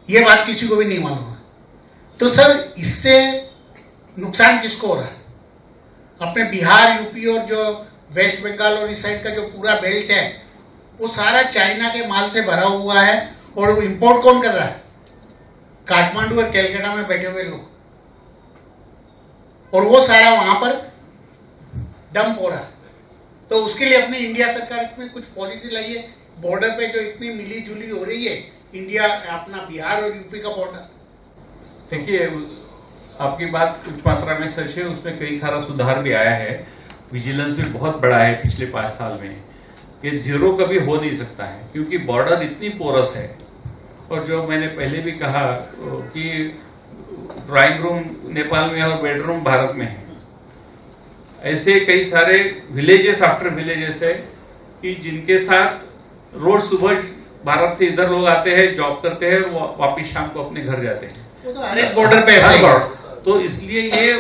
ये बात किसी को भी नहीं मालूम है। तो सर, इससे नुकसान किसको हो रहा है? अपने बिहार, यूपी और जो वेस्ट बंगाल और इस साइड का जो पूरा बेल्ट है वो सारा चाइना के माल से भरा हुआ है, और वो इंपोर्ट कौन कर रहा है? काठमांडू और कैलकाटा में बैठे हुए लोग, और वो सारा वहां पर डंप हो रहा है। तो उसके लिए अपनी इंडिया सरकार में कुछ पॉलिसी लाइए। बॉर्डर पे जो इतनी मिली जुली हो रही है, इंडिया अपना बिहार और यूपी का बॉर्डर, देखिए, आपकी बात कुछ मात्रा में सच है, उसमें कई सारा सुधार भी आया है, विजिलेंस भी बहुत बड़ा है पिछले 5 साल में। ये जीरो कभी हो नहीं सकता है, क्योंकि बॉर्डर इतनी पोरस है। और जो मैंने पहले भी कहा कि ड्राइंग रूम नेपाल में और बेडरूम भारत में है, ऐसे कई सारे विलेजेस आफ्टर विलेजेस है कि जिनके साथ रोज सुबह भारत से इधर लोग आते हैं, जॉब करते हैं, वो वापिस शाम को अपने घर जाते हैं। वो तो हर एक बॉर्डर पे ऐसा ही है। तो इसलिए ये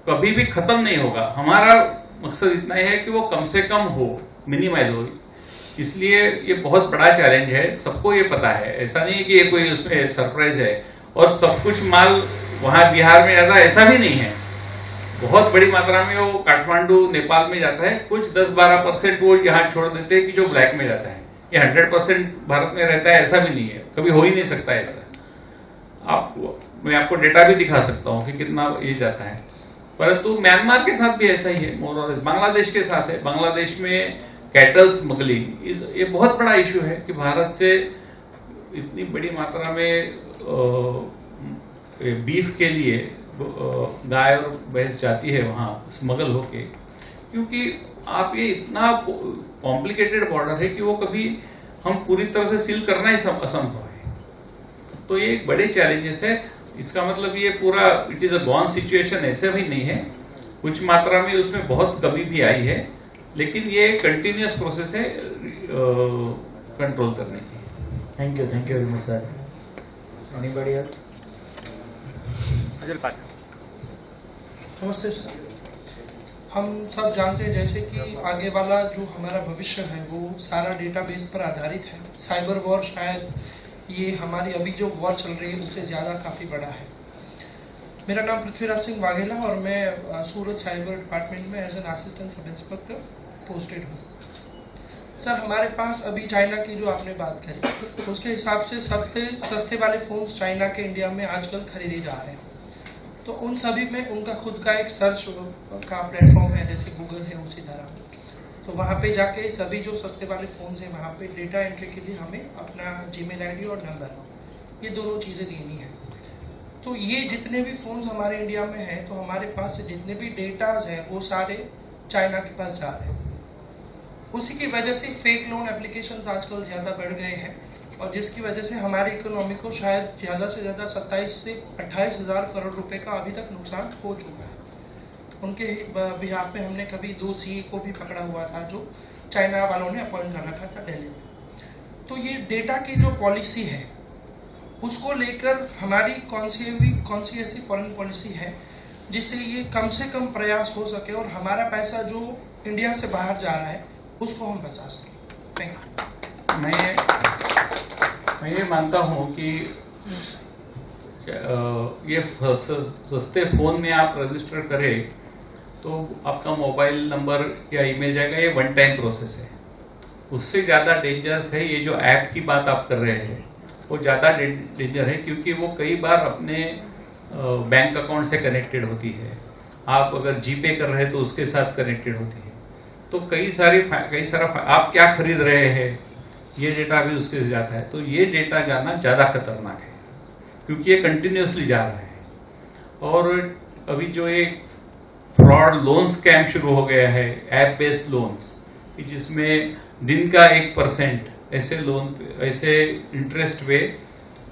कभी भी खत्म नहीं होगा। हमारा मकसद इतना ही है कि वो कम से कम हो, मिनिमाइज हो। इसलिए ये बहुत बड़ा चैलेंज है, सबको ये पता है, ऐसा नहीं है कि ये कोई उसमें सरप्राइज है। और सब कुछ माल वहां बिहार में जाता है ऐसा भी नहीं है, बहुत बड़ी मात्रा में वो काठमांडू नेपाल में जाता है। कुछ 10-12% वो यहाँ छोड़ देते हैं कि जो ब्लैक में जाता है। ये 100% भारत में रहता है ऐसा भी नहीं है, कभी हो ही नहीं सकता ऐसा। मैं आपको डेटा भी दिखा सकता हूँ कि कितना ये जाता है। परंतु म्यांमार के साथ भी ऐसा ही है, मोर और बांग्लादेश के साथ है। बांग्लादेश में कैटल स्मगलिंग ये बहुत बड़ा इशू है कि भारत से इतनी बड़ी मात्रा में बीफ के लिए गाय और भैंस जाती है वहां स्मगल होके, क्योंकि आप ये इतना कॉम्प्लिकेटेड बॉर्डर है कि वो कभी हम पूरी तरह से सील करना ही असंभव है। तो ये एक बड़े चैलेंजेस है। इसका मतलब ये पूरा it is a gone situation ऐसे भी नहीं है, कुछ मात्रा में उसमें बहुत कमी भी आई है, लेकिन ये कंटिन्यूअस प्रोसेस है कंट्रोल करने की। Thank you very much sir. Anybody else? नमस्ते सर। हम सब जानते हैं जैसे कि आगे वाला जो हमारा भविष्य है वो सारा डेटाबेस पर आधारित है। साइबर वॉर शायद ये हमारी अभी जो वॉर चल रही है उससे ज़्यादा काफ़ी बड़ा है। मेरा नाम पृथ्वीराज सिंह वाघेला और मैं सूरत साइबर डिपार्टमेंट में as an assistant sub inspector posted हूँ। सर, हमारे पास अभी चाइना की जो आपने बात करी उसके हिसाब से सस्ते वाले फ़ोन्स चाइना के इंडिया में आजकल खरीदे जा रहे हैं। तो उन सभी में उनका खुद का एक सर्च का प्लेटफॉर्म है, जैसे गूगल है उसी तरह। तो वहाँ पे जाके सभी जो सस्ते वाले फ़ोन्स हैं वहाँ पे डेटा एंट्री के लिए हमें अपना जीमेल आईडी और नंबर, ये दोनों चीज़ें देनी है। तो ये जितने भी फ़ोन्स हमारे इंडिया में हैं, तो हमारे पास से जितने भी डेटाज हैं वो सारे चाइना के पास जा रहे हैं। उसी की वजह से फेक लोन एप्लीकेशंस आजकल ज़्यादा बढ़ गए हैं, और जिसकी वजह से हमारी इकोनॉमी को शायद ज़्यादा से ज़्यादा 27 से 28 हज़ार करोड़ रुपए का अभी तक नुकसान हो चुका है। उनके बिहाफ में हमने कभी 2 CA को भी पकड़ा हुआ था जो चाइना वालों ने अपॉइंट कर रखा था दिल्ली में। तो ये डेटा की जो पॉलिसी है उसको लेकर हमारी कौन सी ऐसी फॉरेन पॉलिसी है जिससे ये कम से कम प्रयास हो सके और हमारा पैसा जो इंडिया से बाहर जा रहा है उसको हम बचा सकें। थैंक मैं ये मानता हूँ कि ये सस्ते फोन में आप रजिस्टर करें तो आपका मोबाइल नंबर या ईमेल जाएगा, ये वन टाइम प्रोसेस है। उससे ज़्यादा डेंजरस है ये जो ऐप की बात आप कर रहे हैं, वो ज़्यादा डेंजर है क्योंकि वो कई बार अपने बैंक अकाउंट से कनेक्टेड होती है। आप अगर जीपे कर रहे हैं तो उसके साथ कनेक्टेड होती है। तो कई सारा आप क्या खरीद रहे हैं ये डेटा भी उसके से जाता है। तो ये डेटा जाना ज़्यादा खतरनाक है क्योंकि ये कंटिन्यूसली जा रहा है। और अभी जो एक फ्रॉड लोन स्कैम शुरू हो गया है, ऐप बेस्ड लोन्स, जिसमें दिन का 1% ऐसे इंटरेस्ट पे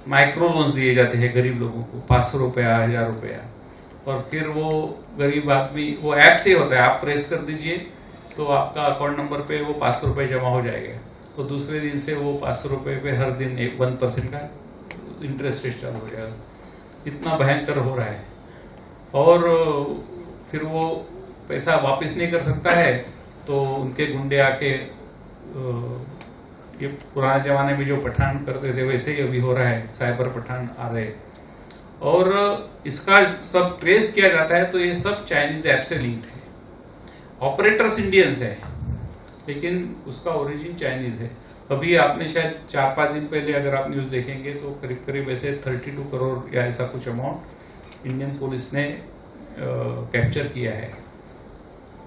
माइक्रो लोन्स दिए जाते हैं गरीब लोगों को, 500 रुपया, 1000 रुपया। और फिर वो गरीब आदमी, वो ऐप से होता है, आप प्रेस कर दीजिए तो आपका अकाउंट नंबर पे वो 500 रुपये जमा हो जाएगा। तो दूसरे दिन से वो 500 रुपये पे हर दिन 1% का इंटरेस्ट रेट चालू हो जाएगा। इतना भयंकर हो रहा है। और फिर वो पैसा वापस नहीं कर सकता है तो उनके गुंडे आके, ये पुराने जमाने में जो पठान करते थे वैसे ही अभी हो रहा है, साइबर पठान आ रहे हैं। और इसका सब ट्रेस किया जाता है तो ये सब चाइनीज ऐप से लिंक्ड है। ऑपरेटर्स इंडियंस है लेकिन उसका ओरिजिन चाइनीज है। अभी आपने शायद 4-5 दिन पहले अगर आप न्यूज देखेंगे तो करीब करीब ऐसे 32 करोड़ या ऐसा कुछ अमाउंट इंडियन पुलिस ने कैप्चर किया है।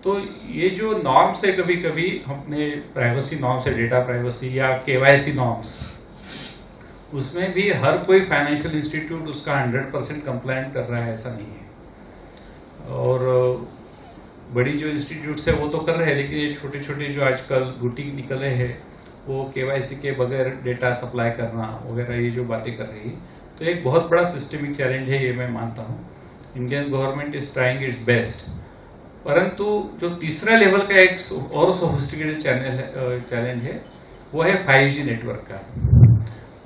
तो ये जो नॉर्म्स है, कभी कभी अपने प्राइवेसी नॉर्म्स है, डेटा प्राइवेसी या केवाईसी नॉर्म्स, उसमें भी हर कोई फाइनेंशियल इंस्टीट्यूट उसका 100% कंप्लायंट कर रहा है, ऐसा नहीं है। और बड़ी जो इंस्टीट्यूट्स है वो तो कर रहे हैं, लेकिन ये छोटे छोटे जो आजकल बुटीक निकले हैं वो केवाईसी के बगैर डेटा सप्लाई करना वगैरह ये जो बातें कर रही है, तो एक बहुत बड़ा सिस्टमिक चैलेंज है, ये मैं मानता हूँ। Indian government is trying it's best. परंतु जो तीसरा लेवल का एक और सोफिस्टिकेटेड चैलेंज है वो है 5G नेटवर्क का।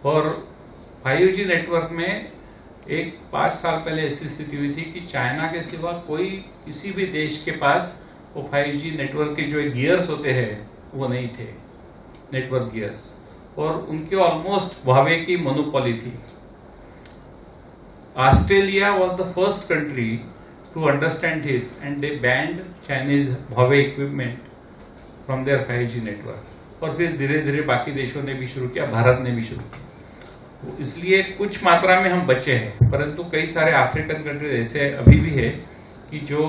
और 5G नेटवर्क में 5 साल पहले ऐसी स्थिति हुई थी कि चाइना के सिवा कोई किसी भी देश के पास वो 5G नेटवर्क के जो गियर्स होते हैं वो नहीं थे, नेटवर्क गियर्स, और उनके ऑलमोस्ट हुआवे की मोनोपोली थी। Australia was the first country to understand this and they banned Chinese Huawei equipment from their 5G network. और फिर धीरे धीरे बाकी देशों ने भी शुरू किया, भारत ने भी शुरू किया। इसलिए कुछ मात्रा में हम बचे हैं, परंतु कई सारे अफ्रीकन कंट्रीज ऐसे अभी भी है कि जो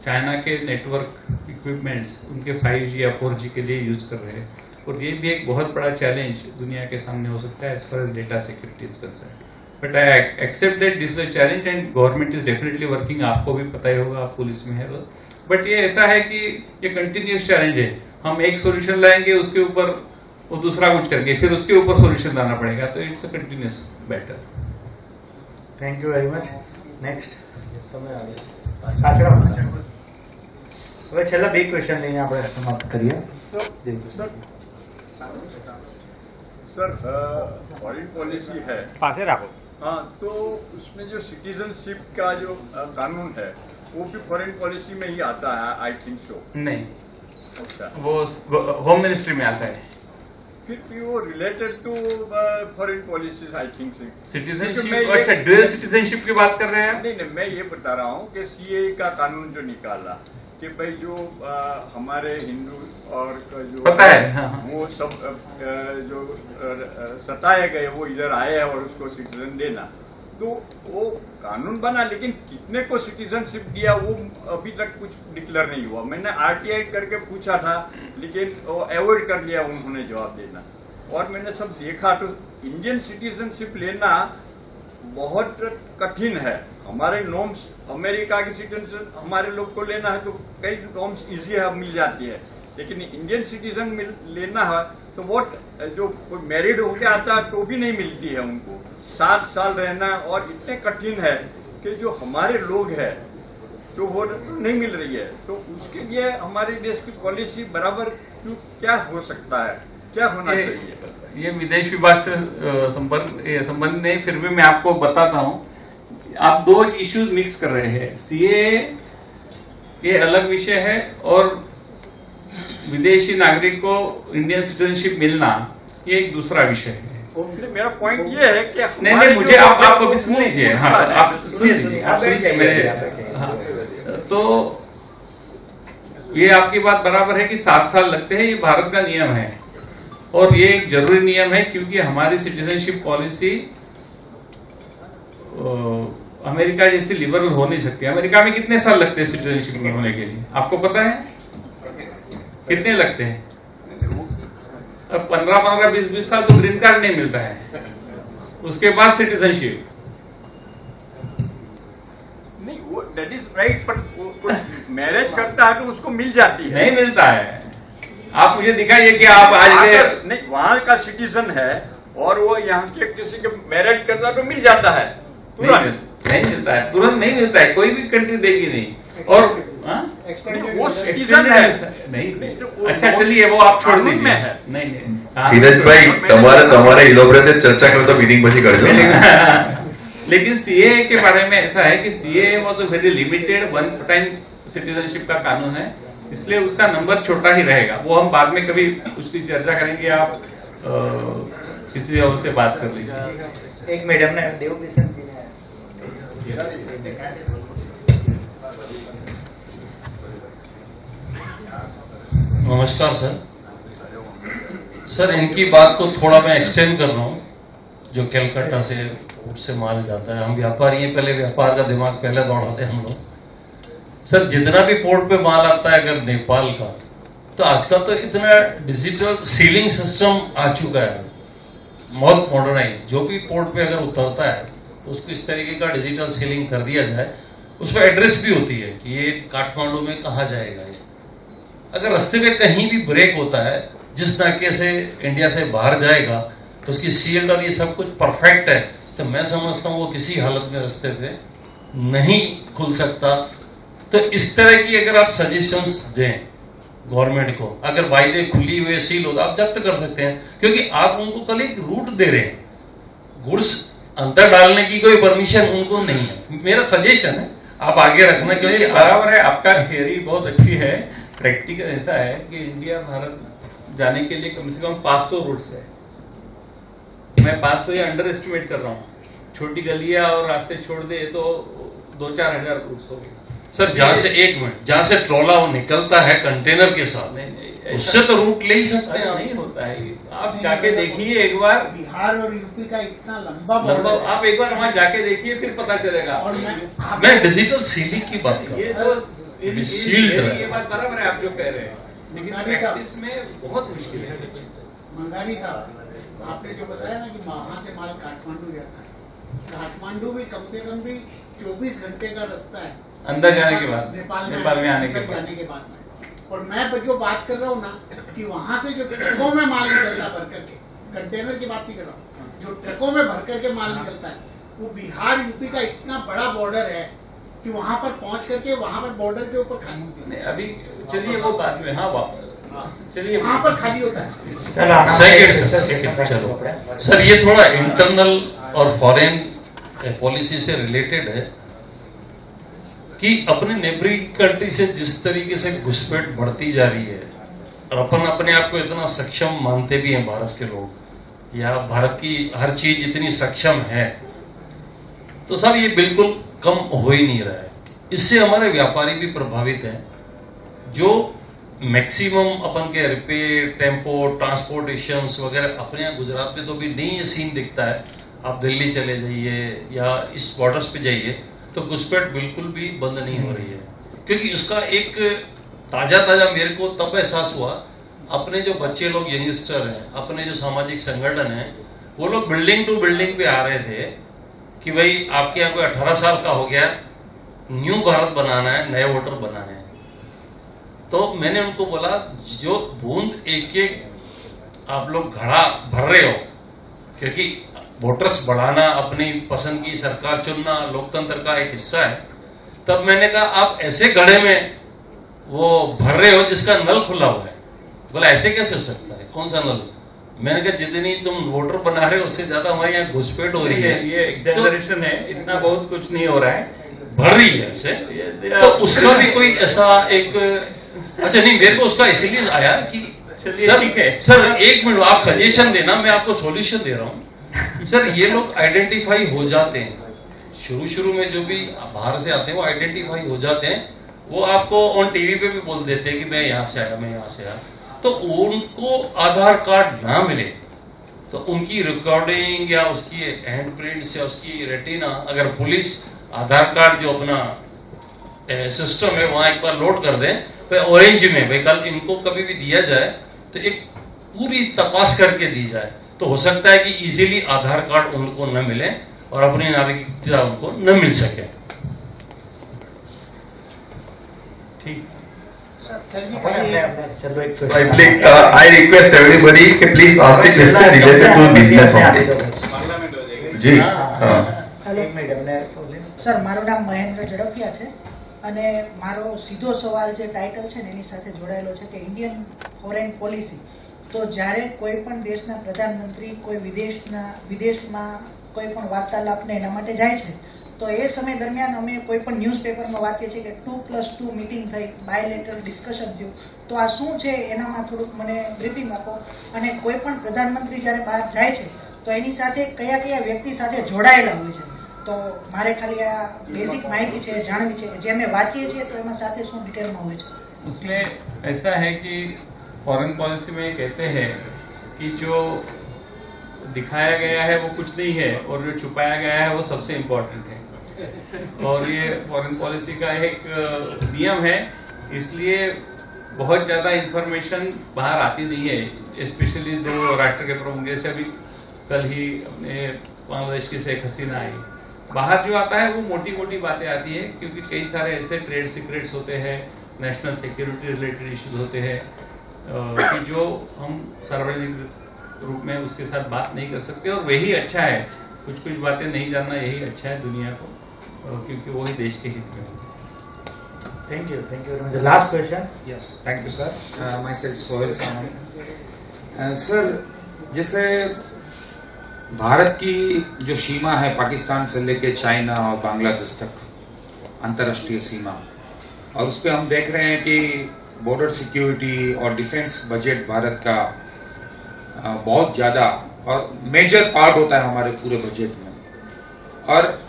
चाइना के नेटवर्क इक्विपमेंट्स उनके 5G या 4G के लिए यूज कर रहे हैं। और ये भी एक बहुत बड़ा चैलेंज दुनिया के सामने हो सकता है as far as data security is concern. But I accept that this is a challenge and government is definitely working. आपको भी पता ही होगा, आप पुलिस में है। बट ये ऐसा है कि ये कंटिन्यूस चैलेंज है। हम एक सोल्यूशन लाएंगे, उसके ऊपर वो दूसरा कुछ करके फिर उसके ऊपर सोल्यूशन लाना पड़ेगा, तो it's a continuous battle. Thank you very much. Next તમે આગળ હવે છેલ્લા 2 ક્વેશ્ચન લઈને આપણે સમાપ્ત કરીએ। सर फॉरेन पॉलिसी है, પાસે રાખો। हाँ, तो उसमें जो सिटीजनशिप का जो कानून है वो भी फॉरेन पॉलिसी में ही आता है, आई थिंक सो। नहीं, अच्छा, वो होम मिनिस्ट्री में आता है। फिर भी वो related to foreign policy I think so. Citizenship, अच्छा ड्यूअल सिटीजनशिप की बात कर रहे हैं? नहीं, मैं ये बता रहा हूँ कि सीए का कानून जो निकाला कि भाई जो हमारे हिंदू और जो पता है, हाँ। वो सब जो सताए गए वो इधर आए हैं और उसको सिटीजन देना, तो वो कानून बना, लेकिन कितने को सिटीजनशिप दिया वो अभी तक कुछ डिक्लेयर नहीं हुआ। मैंने आरटीआई करके पूछा था, लेकिन वो अवॉइड कर लिया उन्होंने जवाब देना। और मैंने सब देखा तो इंडियन सिटीजनशिप लेना बहुत कठिन है। हमारे नॉर्म्स, अमेरिका की सिटीजन हमारे लोग को लेना है तो कई नॉर्म्स इजी है, मिल जाती है, लेकिन इंडियन सिटीजन लेना है तो वो जो कोई मैरिड होके आता है तो भी नहीं मिलती है उनको। 7 साल रहना और इतने कठिन है कि जो हमारे लोग हैं तो वो नहीं मिल रही है। तो उसके लिए हमारे देश की पॉलिसी बराबर क्या हो सकता है, क्या होना चाहिए? ये विदेश विभाग से संबंध नहीं, फिर भी मैं आपको बताता हूँ। आप 2 इश्यूज मिक्स कर रहे हैं। सीए ये अलग विषय है और विदेशी नागरिक को इंडियन सिटीजनशिप मिलना ये एक दूसरा विषय है। इसलिए मेरा पॉइंट ये है कि नहीं नहीं, मुझे आप अभी सुन लीजिए। हाँ, आप सुन लीजिए, आप सुन मेरे। हाँ, तो ये आपकी बात बराबर है कि 7 साल लगते हैं, ये भारत का नियम है और ये एक जरूरी नियम है, क्योंकि हमारी सिटीजनशिप पॉलिसी अमेरिका जैसी लिबरल हो नहीं सकती। अमेरिका में कितने साल लगते हैं सिटीजनशिप होने के लिए, आपको पता है कितने लगते हैं? अब 15-15, 20-20 साल तो ग्रीन कार्ड नहीं मिलता है, उसके बाद सिटीजनशिप। नहीं, वो that is right, but marriage करता है तो उसको मिल जाती है। नहीं मिलता है। आप मुझे दिखाइए कि आप आज नहीं, वहाँ का सिटीजन है और वो यहाँ के किसी के मैरिज करता है तो मिल जाता है तुरंत। नहीं मिलता है, तुरंत नहीं मिलता है, कोई भी कंट्री देगी नहीं। और वो सिटीजन है नहीं। अच्छा चलिए, वो आप छोड़ दीजिए। नहीं नहीं, ધીરજભાઈ તમારે ઇલોબરેટ ચર્ચા કરો તો મીટિંગ પછી કરજો। लेकिन सीएए के बारे में ऐसा है कि CAA was a very limited one time citizenship का कानून है, इसलिए उसका नंबर छोटा ही रहेगा। वो हम बाद में कभी उसकी चर्चा करेंगे, आप किसी और से बात कर लीजिए। एक मैडम ने देव किशन जी ने नमस्कार सर, इनकी बात को थोड़ा मैं एक्सटेंड कर रहा हूँ। जो कलकत्ता से पोर्ट से माल जाता है, हम व्यापारी हैं, पहले व्यापार का दिमाग पहले दौड़ाते हैं हम लोग। सर जितना भी पोर्ट पे माल आता है अगर नेपाल का, तो आजकल तो इतना डिजिटल सीलिंग सिस्टम आ चुका है, बहुत मॉडर्नाइज। जो भी पोर्ट पे अगर उतरता है तो उसको इस तरीके का डिजिटल सीलिंग कर दिया जाए, उसमें एड्रेस भी होती है कि ये काठमांडू में कहाँ जाएगा। अगर रास्ते में कहीं भी ब्रेक होता है, जिस नाके से इंडिया से बाहर जाएगा, तो उसकी शील्ड और ये सब कुछ परफेक्ट है, तो मैं समझता हूँ वो किसी हालत में रास्ते पे नहीं खुल सकता। तो इस तरह की अगर आप सजेशंस दें गवर्नमेंट को, अगर वायदे खुली हुए सील हो तो आप जब्त कर सकते हैं, क्योंकि आप उनको कल एक रूट दे रहे हैं, गुड्स अंदर डालने की कोई परमिशन उनको नहीं है। मेरा सजेशन है आप आगे रखना, क्योंकि बराबर है, आपका थियरी बहुत अच्छी है। प्रैक्टिकल ऐसा है कि इंडिया भारत जाने के लिए कम से कम 500 रूट्स है। मैं 500 या अंडर एस्टिमेट कर रहा हूँ। छोटी गलियां और रास्ते छोड़ दे तो 2-4 हजार रूट्स हो गए। सर जहाँ से एक मिनट, जहाँ से ट्रोला वो निकलता है कंटेनर के साथ, उससे तो रूट ले ही सकते हैं। नहीं होता है, आप जाके देखिए एक बार। बिहार और यूपी का इतना लंबा आप एक बार वहाँ जाके देखिए, फिर पता चलेगा। और मैं डिजिटल सीलिंग की बात कर ये रहा तो हूँ, ये बात बराबर है आप जो कह रहे हैं, लेकिन प्रैक्टिस में बहुत मुश्किल है। मंगानी साहब, आपने जो बताया ना कि वहाँ से माल काठमांडू जाता है, काठमांडू भी कम से कम भी 24 घंटे का रास्ता है अंदर जाने के बाद, नेपाल में आने के बाद में। और मैं जो बात कर रहा हूँ ना कि वहाँ से जो ट्रकों में माल निकलता है भर करके, कंटेनर की बात नहीं कर रहा हूँ, जो ट्रकों में भर करके माल निकलता है, वो बिहार यूपी का इतना बड़ा बॉर्डर है कि वहाँ पर पहुँच करके वहाँ पर बॉर्डर के ऊपर खाली होती है। अभी चलिए वो बात में, हाँ वापस चलिए, वहाँ पर खाली होता है। चलो सर, ये थोड़ा इंटरनल और फॉरेन पॉलिसी से रिलेटेड है कि अपने नेबरिंग कंट्री से जिस तरीके से घुसपैठ बढ़ती जा रही है, और अपन अपने आप को इतना सक्षम मानते भी हैं भारत के लोग, या भारत की हर चीज इतनी सक्षम है, तो सब ये बिल्कुल कम हो ही नहीं रहा है। इससे हमारे व्यापारी भी प्रभावित हैं, जो मैक्सिमम अपन के रुपए, टेम्पो, ट्रांसपोर्टेशन वगैरह अपने यहाँ गुजरात में तो भी नहीं ये सीन दिखता है। आप दिल्ली चले जाइए या इस बॉर्डर्स पे जाइए तो घुसपैठ बिल्कुल भी बंद नहीं हो रही है, क्योंकि उसका एक ताजा मेरे को तब एहसास हुआ, अपने जो बच्चे लोग यंगस्टर हैं, अपने जो सामाजिक संगठन हैं, वो लोग बिल्डिंग टू बिल्डिंग पे आ रहे थे कि भाई आपके यहाँ कोई 18 साल का हो गया, न्यू भारत बनाना है, नए वोटर बनाने हैं। तो मैंने उनको बोला, जो बूंद एक एक आप लोग घड़ा भर रहे हो, क्योंकि वोटर्स बढ़ाना, अपनी पसंद की सरकार चुनना लोकतंत्र का एक हिस्सा है, तब मैंने कहा आप ऐसे घड़े में वो भर रहे हो जिसका नल खुला हुआ है। बोला ऐसे कैसे हो सकता है, कौन सा नल? मैंने कहा जितनी तुम वोटर बना रहे हो उससे ज्यादा हमारे यहाँ घुसपैठ हो रही है। ये एग्जैजरेशन है, इतना बहुत कुछ नहीं हो रहा है, भर रही है ऐसे। तो उसका भी कोई ऐसा एक अच्छा नहीं, मेरे को उसका इसीलिए आया कि चलिए, सर ठीक है। सर एक मिनट, आप सजेशन देना, मैं आपको सॉल्यूशन दे रहा हूँ। सर ये लोग आइडेंटिफाई हो जाते हैं, शुरू में जो भी बाहर से आते हैं वो आइडेंटिफाई हो जाते हैं, वो आपको ऑन टीवी पे भी बोल देते हैं कि मैं यहाँ से आया, मैं यहाँ से आया। तो उनको आधार कार्ड ना मिले तो उनकी रिकॉर्डिंग या उसकी हैंड प्रिंट्स या उसकी रेटिना, अगर पुलिस आधार कार्ड जो अपना सिस्टम है वहां एक बार लोड कर दे, तो ऑरेंज में भाई कल इनको कभी भी दिया जाए तो एक पूरी तपास करके दी जाए, तो हो सकता है कि इजीली आधार कार्ड उनको न मिले और अपनी नागरिकता उनको न मिल सके। ठीक। सर जी कहिए। चलो एक I request everybody कि please ask the question related to business only. Parliament हो जाएगी। जी हाँ। સર મારું નામ મહેન્દ્ર ઝડપિયા છે અને મારો સીધો સવાલ જે ટાઇટલ છે ને એની સાથે જોડાયેલો છે કે ઇન્ડિયન ફોરેન પોલિસી, તો જ્યારે કોઈ પણ દેશના પ્રધાનમંત્રી કોઈ વિદેશમાં કોઈ પણ વાર્તાલાપને એના માટે જાય છે તો એ સમય દરમિયાન અમે કોઈ પણ ન્યૂઝપેપરમાં વાંચીએ છીએ કે 2+2 મીટિંગ થઈ, બાયલેટરલ ડિસ્કશન થયું, તો આ શું છે એનામાં થોડુંક મને બ્રીફિંગ આપો। અને કોઈ પણ પ્રધાનમંત્રી જ્યારે બહાર જાય છે તો એની સાથે કયા કયા વ્યક્તિ સાથે જોડાયેલા હોય છે, તો મારે ખાલી આ બેઝિક માહિતી છે જાણવી છે, જે અમે વાંચીએ છીએ તો એમાં સાથે શું ડિટેલમાં હોય છે। उसमें ऐसा है कि फॉरेन पॉलिसी में कहते हैं कि जो दिखाया गया है वो कुछ नहीं है और जो छुपाया गया है वो सबसे इम्पोर्टेंट है, और ये फॉरेन पॉलिसी का एक नियम है। इसलिए बहुत ज्यादा इंफॉर्मेशन बाहर आती नहीं है, स्पेशली दो राष्ट्र के प्रमुख, जैसे अभी कल ही अपने बांग्लादेश की शेख हसीना आई, बाहर जो आता है वो मोटी मोटी बातें आती है, क्योंकि कई सारे ऐसे ट्रेड सीक्रेट्स होते हैं, नेशनल सिक्योरिटी रिलेटेड इश्यूज होते हैं कि जो हम सार्वजनिक रूप में उसके साथ बात नहीं कर सकते, और वही अच्छा है। कुछ कुछ बातें नहीं जानना यही अच्छा है दुनिया को, क्योंकि वही देश के हित में होता है। Thank you very much. Last question. Yes, thank you sir. Myself Sohel Samani. Sir, जैसे भारत की जो सीमा है पाकिस्तान से लेके चाइना और बांग्लादेश तक, अंतर्राष्ट्रीय सीमा, और उस पर हम देख रहे हैं कि बॉर्डर सिक्योरिटी और डिफेंस बजट भारत का बहुत ज़्यादा और मेजर पार्ट होता है हमारे पूरे बजट में। और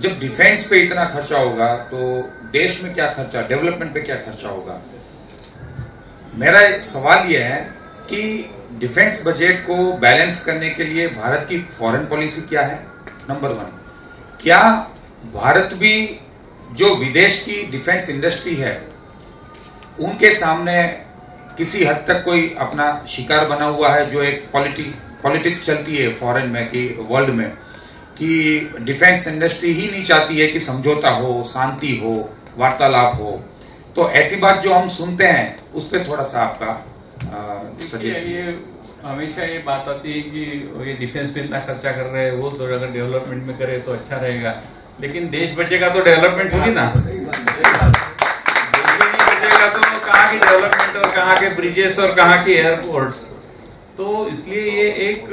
जब डिफेंस पे इतना खर्चा होगा तो देश में क्या खर्चा, डेवलपमेंट पे क्या खर्चा होगा। मेरा सवाल यह है कि डिफेंस बजट को बैलेंस करने के लिए भारत की फॉरेन पॉलिसी क्या है, नंबर 1। क्या भारत भी जो विदेश की डिफेंस इंडस्ट्री है उनके सामने किसी हद तक कोई अपना शिकार बना हुआ है, जो एक पॉलिटिक्स चलती है फॉरेन में कि वर्ल्ड में, कि डिफेंस इंडस्ट्री ही नहीं चाहती है कि समझौता हो, शांति हो, वार्तालाप हो। तो ऐसी बात जो हम सुनते हैं उस पर थोड़ा सा आपका सजेशन। ये हमेशा ये बात आती है कि ये डिफेंस पे इतना खर्चा कर रहे हैं, वो तो अगर डेवलपमेंट में करे तो अच्छा रहेगा, लेकिन देश बचेगा तो डेवलपमेंट होगी ना। बचेगा तो कहाँ की डेवलपमेंट और कहाँ के ब्रिजेस और कहाँ के एयरपोर्ट्स। तो इसलिए ये एक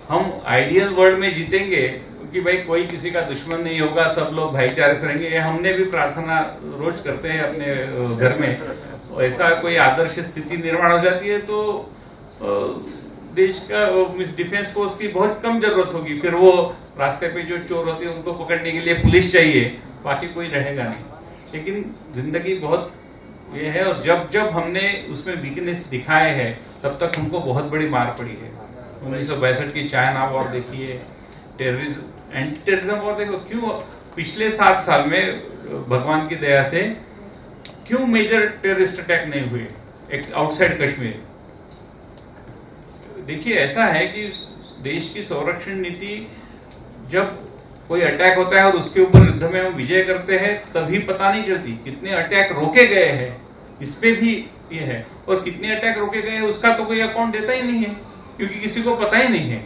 हम आइडियल वर्ल्ड में जीतेंगे कि भाई कोई किसी का दुश्मन नहीं होगा, सब लोग भाईचारे से रहेंगे। ये हमने भी प्रार्थना रोज करते हैं अपने घर में। ऐसा कोई आदर्श स्थिति निर्माण हो जाती है तो देश का डिफेंस फोर्स की बहुत कम जरूरत होगी। फिर वो रास्ते पे जो चोर होते हैं उनको पकड़ने के लिए पुलिस चाहिए, बाकी कोई रहेगा नहीं। लेकिन जिंदगी बहुत ये है, और जब जब हमने उसमें वीकनेस दिखाए हैं तब तक हमको बहुत बड़ी मार पड़ी है। 1962 की चाइना वॉर देखिए, टेररिज्म, एंटी टेररिज्म वॉर देखो। क्यों पिछले 7 साल में भगवान की दया से क्यों मेजर टेररिस्ट अटैक नहीं हुए आउटसाइड कश्मीर। देखिए ऐसा है कि देश की संरक्षण नीति, जब कोई अटैक होता है और उसके ऊपर युद्ध में हम विजय करते हैं तभी पता नहीं चलती कितने अटैक रोके गए हैं, इस पे भी ये है। और कितने अटैक रोके गए उसका तो कोई अकाउंट देता ही नहीं है, क्योंकि किसी को पता ही नहीं है।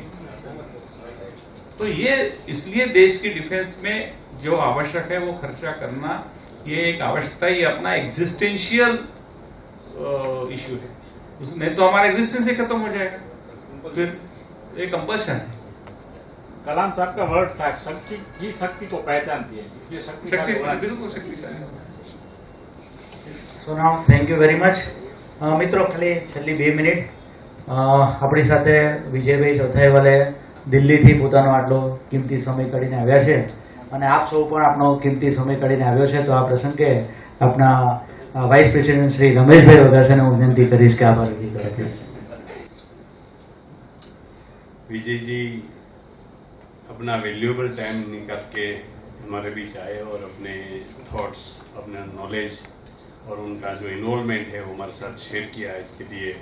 तो ये इसलिए देश की डिफेंस में जो आवश्यक है वो खर्चा करना, ये एक आवश्यकता, ये अपना एग्जिस्टेंशियल इश्यू है। उसमें तो हमारा एग्जिस्टेंस ही खत्म हो जाएगा, फिर एक कंपल्शन है। कलाम साहब का वर्ड था, शक्ति ही शक्ति को पहचानती है, इसलिए शक्ति बिल्कुल शक्तिशाली। સો નાઉ થેન્ક યુ વેરી મચ. મિત્રો ખાલી છેલ્લી 2 મિનિટ આપણી સાથે વિજયભાઈ ચોથાઈવાલે દિલ્હીથી પોતાનો આટલો કિંમતી સમય કાઢીને આવ્યા છે અને આપ સૌ પણ આપનો કિંમતી સમય કાઢીને આવ્યો છે. તો આ પ્રસંગે આપના વાઇસ પ્રેસિડેન્ટ શ્રી રમેશભાઈ વઘાસિયાને હું વિનંતી કરીશ કે આભાર વ્યક્ત કરે. विजय जी अपना वैल्यूएबल टाइम निकाल के हमारे बीच आए और अपने थॉट्स, अपना नॉलेज और उनका जो इन्वॉल्वमेंट है वो हमारे साथ शेयर किया. इसके लिए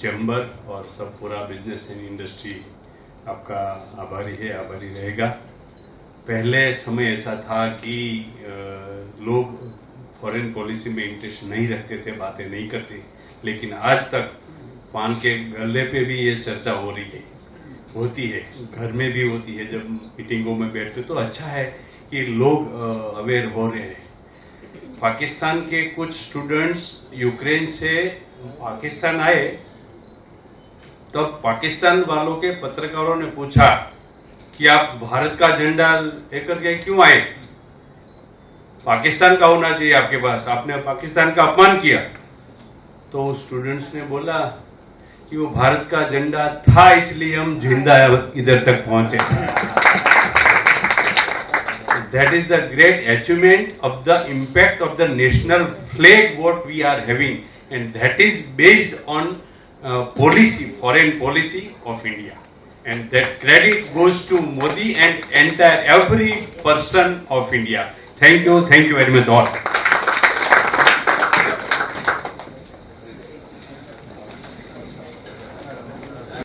चैम्बर और सब पूरा बिजनेस एंड इंडस्ट्री आपका आभारी है, आभारी रहेगा. पहले समय ऐसा था कि लोग फॉरेन पॉलिसी में इंटरेस्ट नहीं रखते थे, बातें नहीं करते, लेकिन आज तक पान के गले पे भी ये चर्चा हो रही है, होती है, घर में भी होती है. जब मीटिंगों में बैठते तो अच्छा है कि लोग अवेयर हो रहे हैं. पाकिस्तान के कुछ स्टूडेंट्स यूक्रेन से पाकिस्तान आए, तब पाकिस्तान वालों के पत्रकारों ने पूछा कि आप भारत का झंडा लेकर के क्यों आए, पाकिस्तान का होना चाहिए आपके पास, आपने पाकिस्तान का अपमान किया. तो स्टूडेंट्स ने बोला कि वो भारत का झंडा था इसलिए हम जिंदा इधर तक पहुंचे. That is the great achievement of the impact of the national flag what we are having, and that is based on policy, foreign policy of India, and that credit goes to Modi and entire every person of India. Thank you very much all.